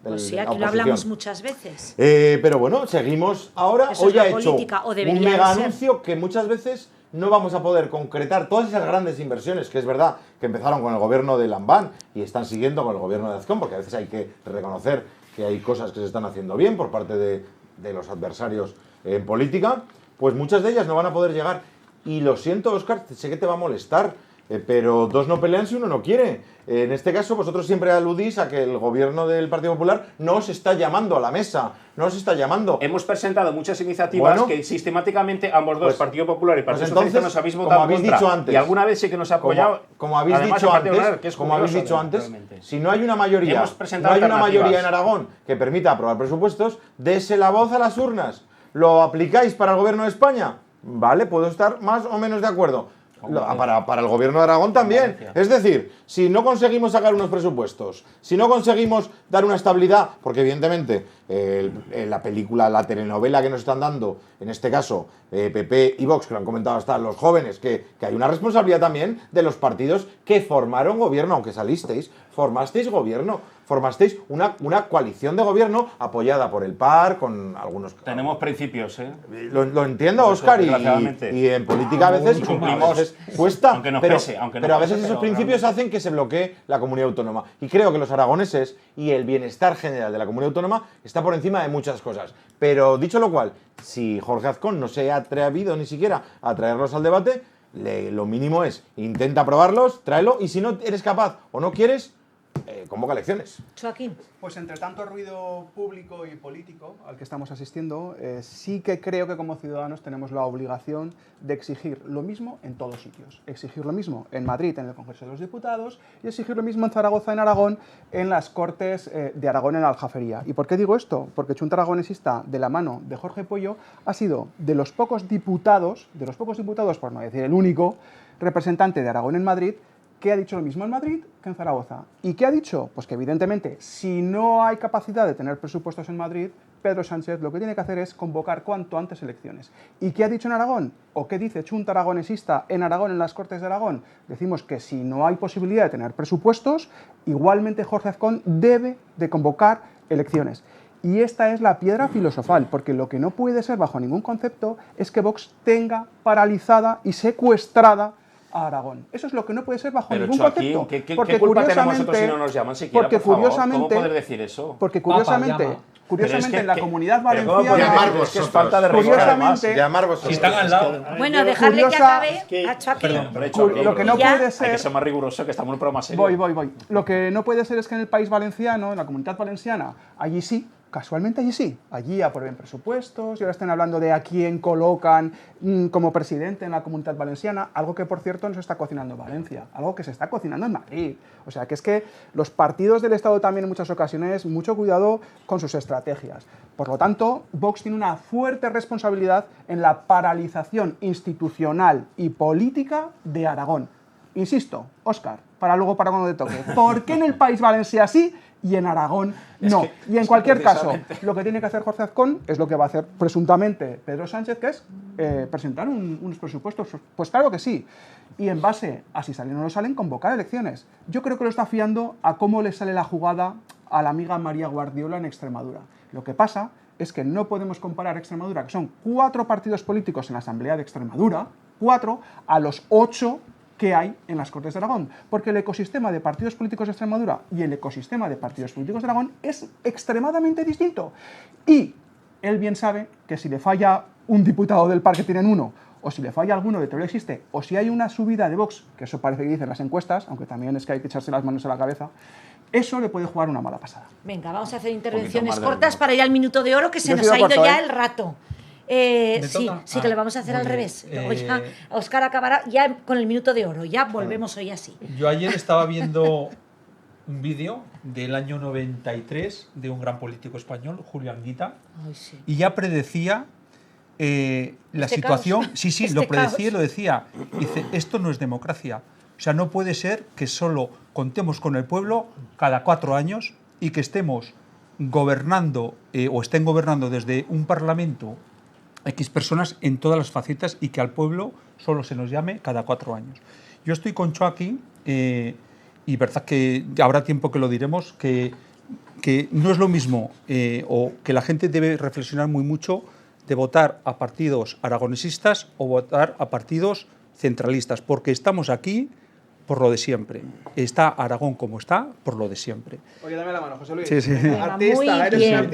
Pues sí, la aquí lo oposición. hablamos muchas veces. Pero bueno, seguimos ahora. Eso Hoy es la ha hecho política, o un debería mega de ser. anuncio que muchas veces no vamos a poder concretar todas esas grandes inversiones, que es verdad que empezaron con el gobierno de Lambán y están siguiendo con el gobierno de Azcón, porque a veces hay que reconocer que hay cosas que se están haciendo bien por parte de los adversarios en política, pues muchas de ellas no van a poder llegar. Y lo siento, Óscar, sé que te va a molestar, pero dos no pelean si uno no quiere. En este caso, vosotros siempre aludís a que el gobierno del Partido Popular no os está llamando a la mesa, no os está llamando. Hemos presentado muchas iniciativas Bueno, que sistemáticamente ambos dos, pues- Partido Popular y Partido pues Socialista, entonces, nos habéis como votado en habéis contra. dicho antes, y alguna vez sí que nos ha apoyado. Como habéis además, dicho el Partido antes, Popular, que es como habéis curioso, dicho antes, realmente. si no hay una mayoría, Hemos no presentado hay una mayoría alternativas. en Aragón que permita aprobar presupuestos, dese la voz a las urnas. ¿Lo aplicáis para el gobierno de España? Vale, puedo estar más o menos de acuerdo. Para el gobierno de Aragón también. Es decir, si no conseguimos sacar unos presupuestos, si no conseguimos dar una estabilidad, porque evidentemente la película, la telenovela que nos están dando, en este caso PP y Vox, que lo han comentado hasta los jóvenes, que hay una responsabilidad también de los partidos que formaron gobierno, aunque salisteis, formasteis gobierno, formasteis una coalición de gobierno apoyada por el PAR, con algunos... Tenemos principios, ¿eh? Lo entiendo, Eso, Óscar, desgraciadamente. y en política a veces Cumplimos, cuesta, aunque nos pero, pese, aunque nos pero a pese, veces esos pero principios hacen que se bloquee la comunidad autónoma. Y creo que los aragoneses y el bienestar general de la comunidad autónoma está por encima de muchas cosas. Pero dicho lo cual, si Jorge Azcón no se ha atrevido ni siquiera a traerlos al debate, lo mínimo es intenta aprobarlos, tráelo, y si no eres capaz o no quieres, convoca elecciones. Joaquín. Pues entre tanto ruido público y político al que estamos asistiendo, sí que creo que como ciudadanos tenemos la obligación de exigir lo mismo en todos sitios. Exigir lo mismo en Madrid, en el Congreso de los Diputados, y exigir lo mismo en Zaragoza, en Aragón, en las Cortes de Aragón, en la Aljafería. ¿Y por qué digo esto? Porque Chunta Aragonesista, de la mano de Jorge Pueyo, ha sido de los pocos diputados, por no decir el único, representante de Aragón en Madrid, que ha dicho lo mismo en Madrid que en Zaragoza. ¿Y qué ha dicho? Pues que evidentemente, si no hay capacidad de tener presupuestos en Madrid, Pedro Sánchez lo que tiene que hacer es convocar cuanto antes elecciones. ¿Y qué ha dicho en Aragón? ¿O qué dice Chunta Aragonesista en Aragón, en las Cortes de Aragón? Decimos que si no hay posibilidad de tener presupuestos, igualmente Jorge Azcón debe de convocar elecciones. Y esta es la piedra filosofal, porque lo que no puede ser bajo ningún concepto es que Vox tenga paralizada y secuestrada a Aragón. Eso es lo que no puede ser bajo Pero ningún Joaquín, concepto. ¿qué Porque culpa tenemos nosotros si curiosamente- no nos llaman siquiera, porque por favor? curiosamente- ¿Cómo poder decir eso? Porque Papa, curiosamente, llama. curiosamente Pero es en la que- comunidad pero ¿cómo valenciana... podemos Llamar decir? Es que es vosotros. falta de respeto, Curiosamente- además. Llamar vosotros. Si están al lado. Bueno, dejarle que curiosa- acabe es que- a Joaquín. Hombre, Joaquín, Lo que no Ya. puede hay que ser... ser más riguroso, que estamos en un programa serio. Voy. Lo que no puede ser es que en el país valenciano, en la comunidad valenciana, allí sí, casualmente allí sí, allí aprueben presupuestos y ahora estén hablando de a quién colocan como presidente en la comunidad valenciana, algo que por cierto no se está cocinando en Valencia, algo que se está cocinando en Madrid. O sea que es que los partidos del Estado también en muchas ocasiones, mucho cuidado con sus estrategias. Por lo tanto, Vox tiene una fuerte responsabilidad en la paralización institucional y política de Aragón. Insisto, Óscar, para luego para cuando te toque. ¿Por qué en el País Valencia sí y en Aragón no? Y en cualquier caso, lo que tiene que hacer Jorge Azcón es lo que va a hacer presuntamente Pedro Sánchez, que es presentar unos presupuestos. Pues claro que sí. Y en base a si salen o no salen, convocar elecciones. Yo creo que lo está fiando a cómo le sale la jugada a la amiga María Guardiola en Extremadura. Lo que pasa es que no podemos comparar Extremadura, que son 4 partidos políticos en la Asamblea de Extremadura, 4, a los 8 que hay en las Cortes de Aragón, porque el ecosistema de partidos políticos de Extremadura y el ecosistema de partidos políticos de Aragón es extremadamente distinto. Y él bien sabe que si le falla un diputado del PAR, que tienen uno, o si le falla alguno de Teruel existe, o si hay una subida de Vox, que eso parece que dicen las encuestas, aunque también es que hay que echarse las manos a la cabeza, eso le puede jugar una mala pasada. Venga, vamos a hacer intervenciones más de cortas ritmo. para ir al minuto de oro, que se Yo nos sigo ha ido corto, ya ¿eh? el rato. ¿Me Sí, toca? sí, que lo vamos a hacer muy al bien. revés. Oiga, Óscar acabará ya con el minuto de oro. Ya volvemos hoy así. Yo ayer estaba viendo un vídeo del año 93 de un gran político español, Julio Anguita, Ay, sí. y ya predecía la Este situación. caos. Sí, Este lo predecía y caos. lo decía. Dice, esto no es democracia. O sea, no puede ser que solo contemos con el pueblo cada 4 años y que estemos gobernando o estén gobernando desde un parlamento X personas en todas las facetas y que al pueblo solo se nos llame cada 4 años. Yo estoy con Joaquín y verdad que habrá tiempo que lo diremos, que no es lo mismo o que la gente debe reflexionar muy mucho de votar a partidos aragonesistas o votar a partidos centralistas, porque estamos aquí por lo de siempre. Está Aragón como está por lo de siempre. Oye, dame la mano, José Luis. Sí, sí. Venga, muy bien.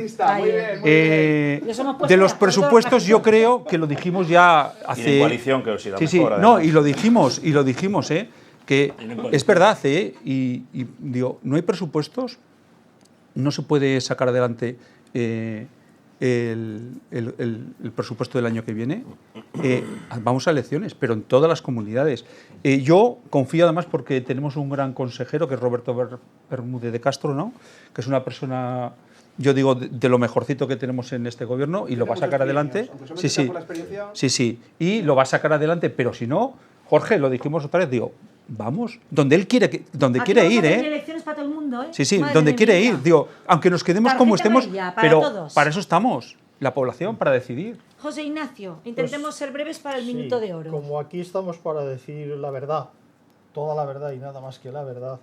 Ya somos puestos De los de acuerdo. presupuestos yo creo que lo dijimos ya Y hace... de coalición, que os irá Sí, sí, mejor, no, además. y lo dijimos, que es verdad, y digo, no hay presupuestos, no se puede sacar adelante el presupuesto del año que viene. Vamos a elecciones, pero en todas las comunidades. Yo confío además porque tenemos un gran consejero, que es Roberto Bermúdez de Castro, ¿no? Que es una persona, yo digo, de lo mejorcito que tenemos en este gobierno y lo va a sacar adelante. Sí, sí. Sí, sí. Y lo va a sacar adelante, pero si no, Jorge, lo dijimos otra vez, digo, vamos, donde él quiere, donde Aquí quiere vamos a ir, tener elecciones para todo el mundo, ¿eh? Sí, sí, Madre donde de quiere mi vida. ir. Digo, aunque nos quedemos como Tarjeta estemos, amarilla para pero todos. para eso estamos, la población, para decidir. José Ignacio, intentemos ser breves para el Sí, minuto de oro. Como aquí estamos para decir la verdad, toda la verdad y nada más que la verdad,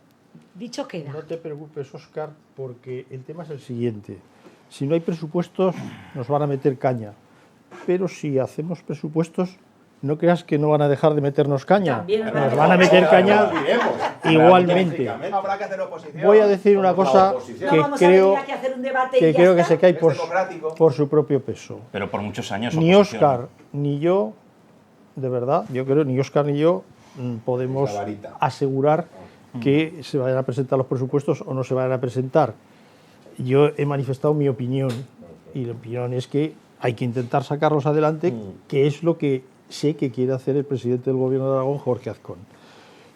Dicho queda. no te preocupes, Óscar, porque el tema es el siguiente. Si no hay presupuestos, nos van a meter caña. Pero si hacemos presupuestos, no creas que no van a dejar de meternos caña. También Nos van a meter caña igualmente. Habrá que hacer oposición. Voy a decir una cosa oposición. No que vamos a creo venir aquí a hacer un debate y que ya creo que está. se cae Es democrático. por su propio peso. Pero por muchos años. Ni oposición. Óscar ni yo, de verdad, yo creo, ni Óscar ni yo podemos La varita. asegurar que se vayan a presentar los presupuestos o no se vayan a presentar. Yo he manifestado mi opinión y la opinión es que hay que intentar sacarlos adelante, que es lo que sé que quiere hacer el presidente del Gobierno de Aragón, Jorge Azcón.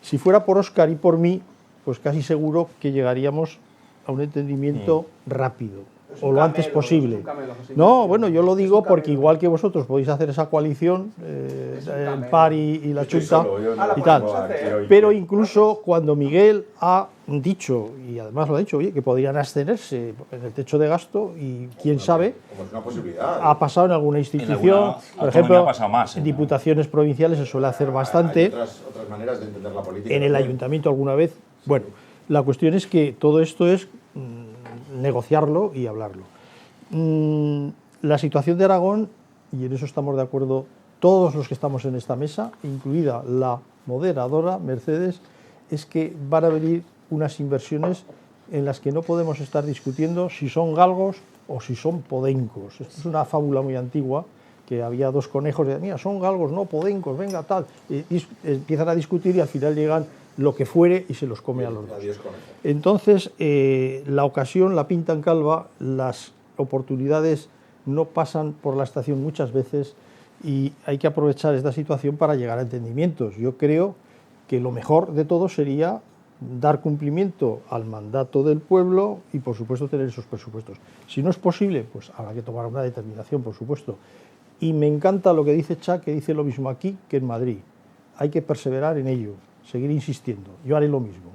Si fuera por Óscar y por mí, pues casi seguro que llegaríamos a un entendimiento rápido o lo antes posible. No, bueno, yo lo digo porque igual que vosotros podéis hacer esa coalición, el PAR y la Estoy Junta solo, yo no y tal. vengo aquí hoy. Pero incluso cuando Miguel ha dicho, y además lo ha dicho, oye, que podrían abstenerse en el techo de gasto y quién sabe, Como es una posibilidad. ha pasado en alguna institución, alguna por autonomía ejemplo, ha pasado más, en ¿no? diputaciones provinciales se suele hacer Hay bastante, otras maneras de entender la política. en el ayuntamiento alguna vez. Bueno, la cuestión es que todo esto es negociarlo y hablarlo. La situación de Aragón, y en eso estamos de acuerdo todos los que estamos en esta mesa, incluida la moderadora, Mercedes, es que van a venir unas inversiones en las que no podemos estar discutiendo si son galgos o si son podencos. Esto es una fábula muy antigua, que había dos conejos y decían, mira, son galgos, no podencos, venga, tal. Y empiezan a discutir y al final llegan lo que fuere y se los come a los dos. Entonces, la ocasión la pintan calva, las oportunidades no pasan por la estación muchas veces y hay que aprovechar esta situación para llegar a entendimientos. Yo creo que lo mejor de todo sería dar cumplimiento al mandato del pueblo y, por supuesto, tener esos presupuestos. Si no es posible, pues habrá que tomar una determinación, por supuesto. Y me encanta lo que dice Cha, que dice lo mismo aquí que en Madrid. Hay que perseverar en ello, seguir insistiendo. Yo haré lo mismo.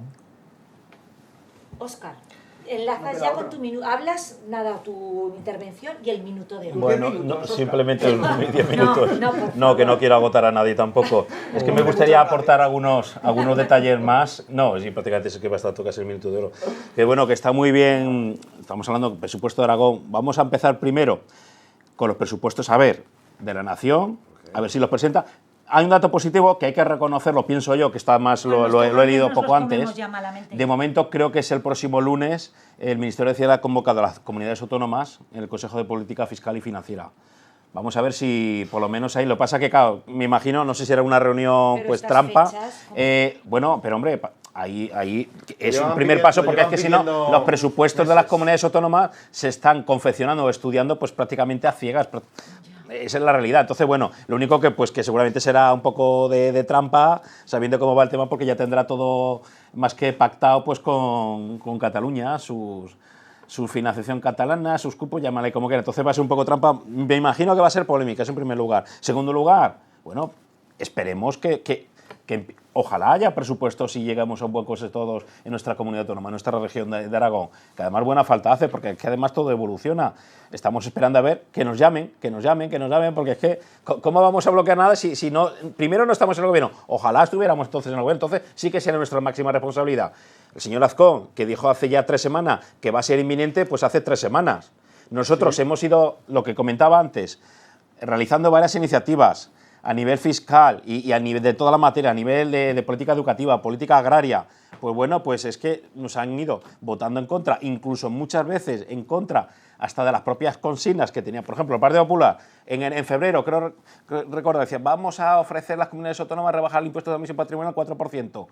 Óscar, enlazas ya con tu minuto. Hablas, nada, tu intervención y el minuto de oro. Bueno, no, simplemente 10 minutos. No, que no quiero agotar a nadie tampoco. Es que me gustaría aportar algunos detalles más. No, sí, prácticamente es que va a estar casi el minuto de oro. Que bueno, que está muy bien. Estamos hablando del presupuesto de Aragón. Vamos a empezar primero con los presupuestos, a ver, de la Nación, a ver si los presenta. Hay un dato positivo que hay que reconocerlo, pienso yo, que está más lo he leído poco antes. De momento creo que es el próximo lunes, el Ministerio de Hacienda ha convocado a las comunidades autónomas en el Consejo de Política Fiscal y Financiera. Vamos a ver si por lo menos ahí, lo pasa que, claro, me imagino, no sé si era una reunión pues trampa. Bueno, pero hombre, ahí es un primer paso, porque es que si no, los presupuestos de las comunidades autónomas se están confeccionando o estudiando pues prácticamente a ciegas. Esa es la realidad. Entonces, bueno, lo único que seguramente será un poco de trampa, sabiendo cómo va el tema, porque ya tendrá todo más que pactado pues con Cataluña, su financiación catalana, sus cupos, llámale como quiera. Entonces va a ser un poco trampa. Me imagino que va a ser polémica, eso en primer lugar. Segundo lugar, bueno, esperemos que ojalá haya presupuestos y lleguemos a un buen consenso todos en nuestra comunidad autónoma, en nuestra región de Aragón, que además buena falta hace, porque es que además todo evoluciona. Estamos esperando a ver que nos llamen, porque es que, ¿cómo vamos a bloquear nada si no, primero no estamos en el gobierno? Ojalá estuviéramos entonces en el gobierno, entonces sí que sería nuestra máxima responsabilidad. El señor Azcón, que dijo hace ya 3 semanas que va a ser inminente, pues hace 3 semanas. Nosotros hemos ido, lo que comentaba antes, realizando varias iniciativas a nivel fiscal y a nivel de toda la materia, a nivel de política educativa, política agraria. Pues bueno, pues es que nos han ido votando en contra, incluso muchas veces en contra hasta de las propias consignas que tenía. Por ejemplo, el Partido Popular, en febrero, creo recordar, decía, vamos a ofrecer a las comunidades autónomas rebajar el impuesto de admisión patrimonial al 4%.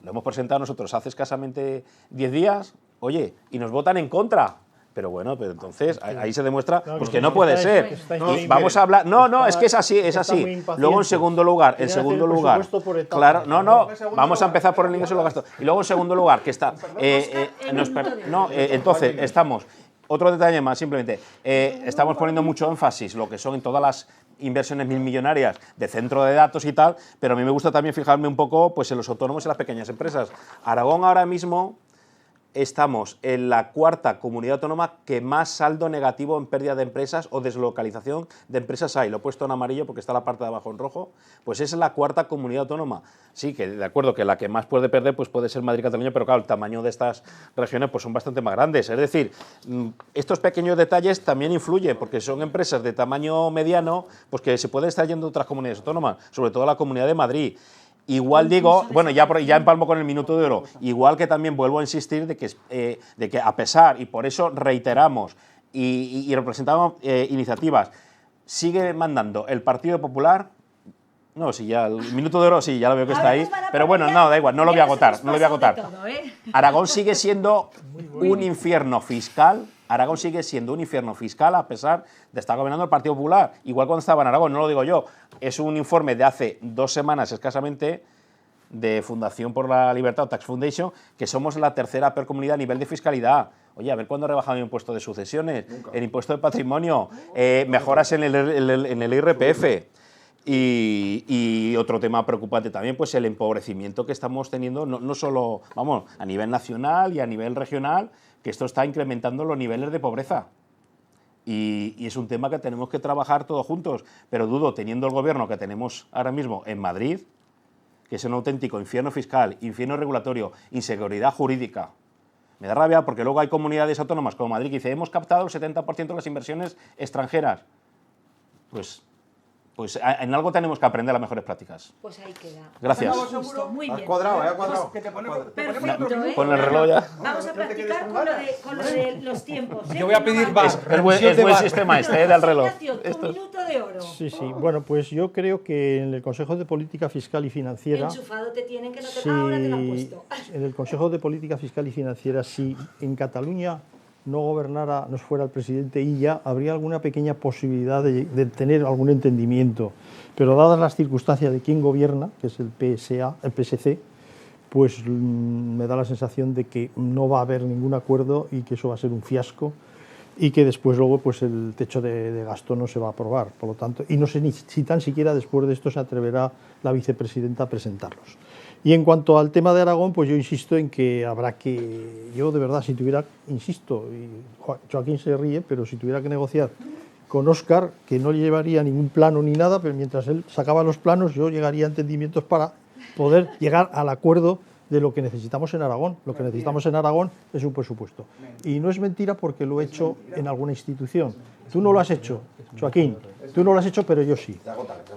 Lo hemos presentado nosotros hace escasamente 10 días, oye, y nos votan en contra. Pero bueno, pero entonces ahí se demuestra pues que no puede ser. Y vamos a hablar. No, es que es así. Luego en segundo lugar, claro, vamos a empezar por el ingreso y los gastos. Y luego en segundo lugar, que está. Entonces estamos. Otro detalle más, simplemente. Estamos poniendo mucho énfasis lo que son en todas las inversiones millonarias de centro de datos y tal, pero a mí me gusta también fijarme un poco pues en los autónomos y las pequeñas empresas. Aragón ahora mismo estamos en la 4ª comunidad autónoma que más saldo negativo en pérdida de empresas o deslocalización de empresas hay. Lo he puesto en amarillo porque está la parte de abajo en rojo. Pues es la 4ª comunidad autónoma. Sí, que de acuerdo que la que más puede perder pues puede ser Madrid y Cataluña, pero claro, el tamaño de estas regiones pues son bastante más grandes. Es decir, estos pequeños detalles también influyen porque son empresas de tamaño mediano pues que se pueden estar yendo a otras comunidades autónomas, sobre todo la Comunidad de Madrid. Igual digo, bueno, ya empalmo con el minuto de oro, igual que también vuelvo a insistir de que a pesar, y por eso reiteramos y representamos iniciativas, sigue mandando el Partido Popular. No, sí, ya el minuto de oro, sí, ya lo veo que está ahí. Pero bueno, no, da igual, no lo voy a agotar. Aragón sigue siendo un infierno fiscal. Aragón sigue siendo un infierno fiscal a pesar de estar gobernando el Partido Popular. Igual cuando estaba en Aragón, no lo digo yo. Es un informe de hace 2 semanas escasamente de Fundación por la Libertad, Tax Foundation, que somos la 3ª peor comunidad a nivel de fiscalidad. Oye, a ver cuándo rebajan el impuesto de sucesiones, el impuesto de patrimonio, mejoras en el IRPF. Y otro tema preocupante también, pues el empobrecimiento que estamos teniendo, no solo, vamos, a nivel nacional y a nivel regional, que esto está incrementando los niveles de pobreza. Y es un tema que tenemos que trabajar todos juntos, pero dudo, teniendo el gobierno que tenemos ahora mismo en Madrid, que es un auténtico infierno fiscal, infierno regulatorio, inseguridad jurídica. Me da rabia porque luego hay comunidades autónomas como Madrid que dice, hemos captado el 70% de las inversiones extranjeras. Pues pues en algo tenemos que aprender las mejores prácticas. Pues ahí queda. Gracias. Justo, muy Has bien. cuadrado, ha cuadrado. Perfecto, ¿eh? Con el reloj ya. Vamos a practicar con lo de los tiempos. ¿eh? Yo voy a pedir Vamos. VAR. Es buen sistema este, del reloj. Ignacio, tu minuto de oro. Sí, sí. Bueno, pues yo creo que en el Consejo de Política Fiscal y Financiera... Enchufado te tienen que no te... si Ahora te lo han puesto. en el Consejo de Política Fiscal y Financiera, si en Cataluña no gobernara, no fuera el presidente Illa, habría alguna pequeña posibilidad de tener algún entendimiento. Pero dadas las circunstancias de quién gobierna, que es el PSC, pues me da la sensación de que no va a haber ningún acuerdo y que eso va a ser un fiasco y que después luego pues el techo de gasto no se va a aprobar. Por lo tanto, y no sé ni si tan siquiera después de esto se atreverá la vicepresidenta a presentarlos. Y en cuanto al tema de Aragón, pues yo insisto en que habrá que, yo de verdad, si tuviera, insisto, y Joaquín se ríe, pero si tuviera que negociar con Óscar, que no llevaría ningún plano ni nada, pero mientras él sacaba los planos, yo llegaría a entendimientos para poder llegar al acuerdo de lo que necesitamos en Aragón. Lo que necesitamos en Aragón es un presupuesto. Y no es mentira porque lo he hecho en alguna institución. Tú no lo has hecho, Joaquín, tú no lo has hecho, pero yo sí.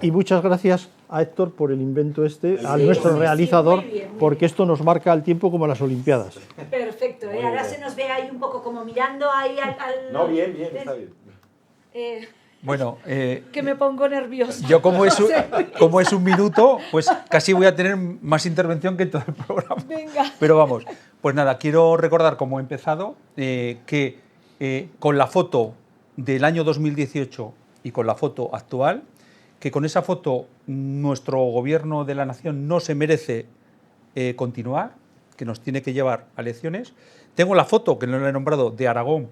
Y muchas gracias a Héctor por el invento este, a nuestro realizador, muy bien. porque esto nos marca el tiempo como en las Olimpiadas. Perfecto, ¿eh? Ahora se nos ve ahí un poco como mirando ahí al... No, bien, está bien. Bueno, Que me pongo nerviosa. yo como es un minuto, pues casi voy a tener más intervención que en todo el programa. Venga. Pero vamos, pues nada, quiero recordar cómo he empezado, que con la foto del año 2018 y con la foto actual, que con esa foto nuestro gobierno de la nación no se merece continuar, que nos tiene que llevar a elecciones. Tengo la foto, que no la he nombrado, de Aragón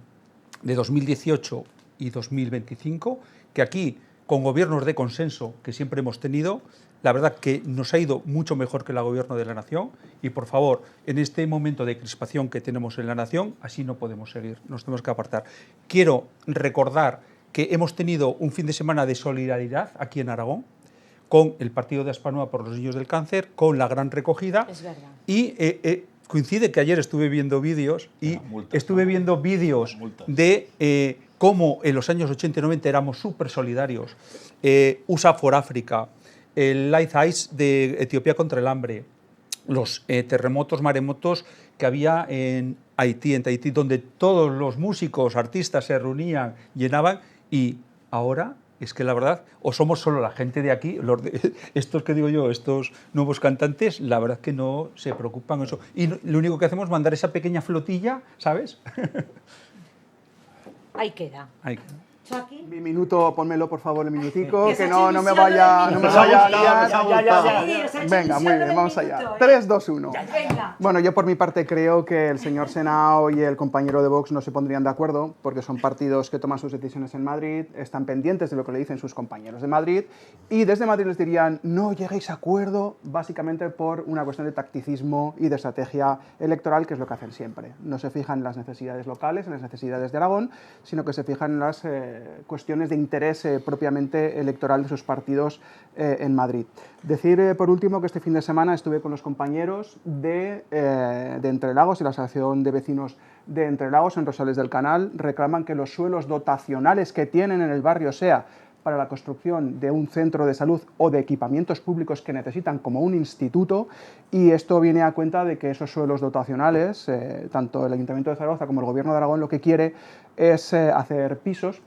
de 2018 y 2025, que aquí, con gobiernos de consenso que siempre hemos tenido, la verdad que nos ha ido mucho mejor que el gobierno de la nación y, por favor, en este momento de crispación que tenemos en la nación, así no podemos seguir, nos tenemos que apartar. Quiero recordar que hemos tenido un fin de semana de solidaridad aquí en Aragón, con el Partido de Aspanua por los Niños del Cáncer, con la gran recogida. Es verdad. Y coincide que ayer estuve viendo vídeos de cómo en los años 80 y 90 éramos súper solidarios. USA for Africa, el Light Ice de Etiopía contra el hambre, los terremotos, maremotos que había en Tahití, donde todos los músicos, artistas se reunían, llenaban, y ahora es que la verdad, o somos solo la gente de aquí, estos que digo yo, estos nuevos cantantes, la verdad es que no se preocupan de eso. Y lo único que hacemos es mandar esa pequeña flotilla, ¿sabes? Ahí queda. Ahí queda. Joaquín. Mi minuto, pónmelo por favor el minutico, Que que se no ha me hecho vaya, ilusión no me lo del vaya a minuto. liar. Sí, os ha hecho Venga, ilusión muy lo bien, del vamos minuto, allá. ¿eh? 3, 2, 1. Venga. Bueno, yo por mi parte creo que el señor Senao y el compañero de Vox no se pondrían de acuerdo porque son partidos que toman sus decisiones en Madrid, están pendientes de lo que le dicen sus compañeros de Madrid y desde Madrid les dirían no lleguéis a acuerdo básicamente por una cuestión de tacticismo y de estrategia electoral, que es lo que hacen siempre. No se fijan en las necesidades locales, en las necesidades de Aragón, sino que se fijan en las cuestiones de interés propiamente electoral de sus partidos en Madrid. Decir, por último, que este fin de semana estuve con los compañeros de Entrelagos y la Asociación de Vecinos de Entrelagos en Rosales del Canal. Reclaman que los suelos dotacionales que tienen en el barrio sea para la construcción de un centro de salud o de equipamientos públicos que necesitan como un instituto, y esto viene a cuenta de que esos suelos dotacionales, tanto el Ayuntamiento de Zaragoza como el Gobierno de Aragón, lo que quiere es hacer pisos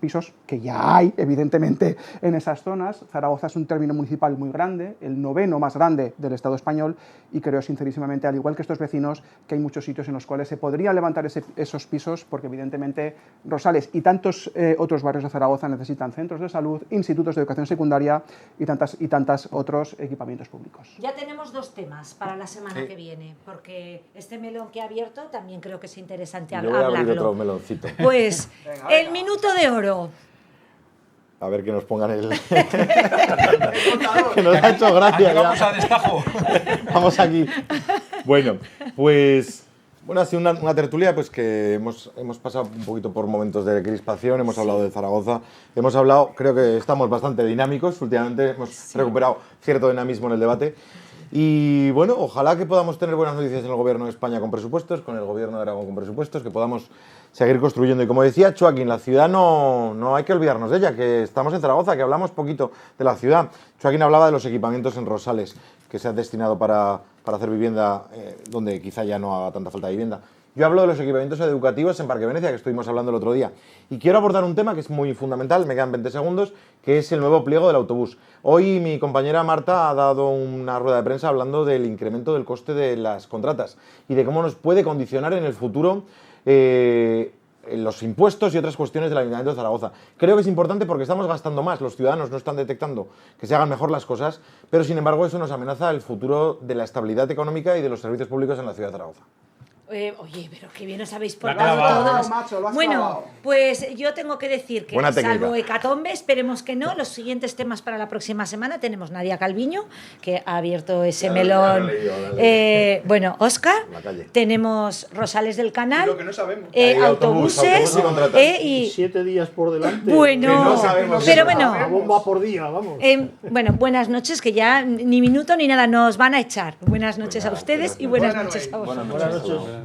que ya hay evidentemente en esas zonas. Zaragoza es un término municipal muy grande, el 9º más grande del Estado español, y creo sincerísimamente, al igual que estos vecinos, que hay muchos sitios en los cuales se podrían levantar esos pisos, porque evidentemente Rosales y tantos otros barrios de Zaragoza necesitan centros de salud, institutos de educación secundaria y tantas otros equipamientos públicos. Ya tenemos 2 temas para la semana que viene, porque este melón que ha abierto también creo que es interesante Yo voy a abrir hablarlo. otro meloncito. Pues el minuto de oro. A ver que nos pongan el... que nos ha hecho gracia. Aquí vamos a destajo. Vamos aquí. Bueno, pues... Bueno, ha sido una tertulia pues que hemos pasado un poquito por momentos de crispación, hemos hablado de Zaragoza, hemos hablado, creo que estamos bastante dinámicos, últimamente hemos recuperado cierto dinamismo en el debate. Y bueno, ojalá que podamos tener buenas noticias en el gobierno de España con presupuestos, con el gobierno de Aragón con presupuestos, que podamos seguir construyendo. Y como decía Joaquín, la ciudad no hay que olvidarnos de ella, que estamos en Zaragoza, que hablamos poquito de la ciudad. Joaquín hablaba de los equipamientos en Rosales, que se han destinado para hacer vivienda, donde quizá ya no haga tanta falta de vivienda. Yo hablo de los equipamientos educativos en Parque Venecia, que estuvimos hablando el otro día. Y quiero abordar un tema que es muy fundamental, me quedan 20 segundos, que es el nuevo pliego del autobús. Hoy mi compañera Marta ha dado una rueda de prensa hablando del incremento del coste de las contratas y de cómo nos puede condicionar en el futuro los impuestos y otras cuestiones del Ayuntamiento de Zaragoza. Creo que es importante porque estamos gastando más, los ciudadanos no están detectando que se hagan mejor las cosas, pero sin embargo eso nos amenaza el futuro de la estabilidad económica y de los servicios públicos en la ciudad de Zaragoza. Oye, pero qué bien os habéis La portado clavado. todos. Macho, lo has Bueno, clavado. pues yo tengo que decir que, Buena técnica. salvo hecatombe, esperemos que no, los siguientes temas para la próxima semana tenemos Nadia Calviño, que ha abierto ese melón. Bueno, Óscar, La calle. tenemos Rosales del Canal, Y lo que no sabemos. Hay autobuses, autobús y contratas. y 7 días por delante. bueno, Que no sabemos pero eso. bueno, Una bomba por día, vamos. bueno, buenas noches, que ya ni minuto ni nada nos van a echar. Buenas noches a ustedes y buenas noches a vosotros. Buenas noches. Buenas noches.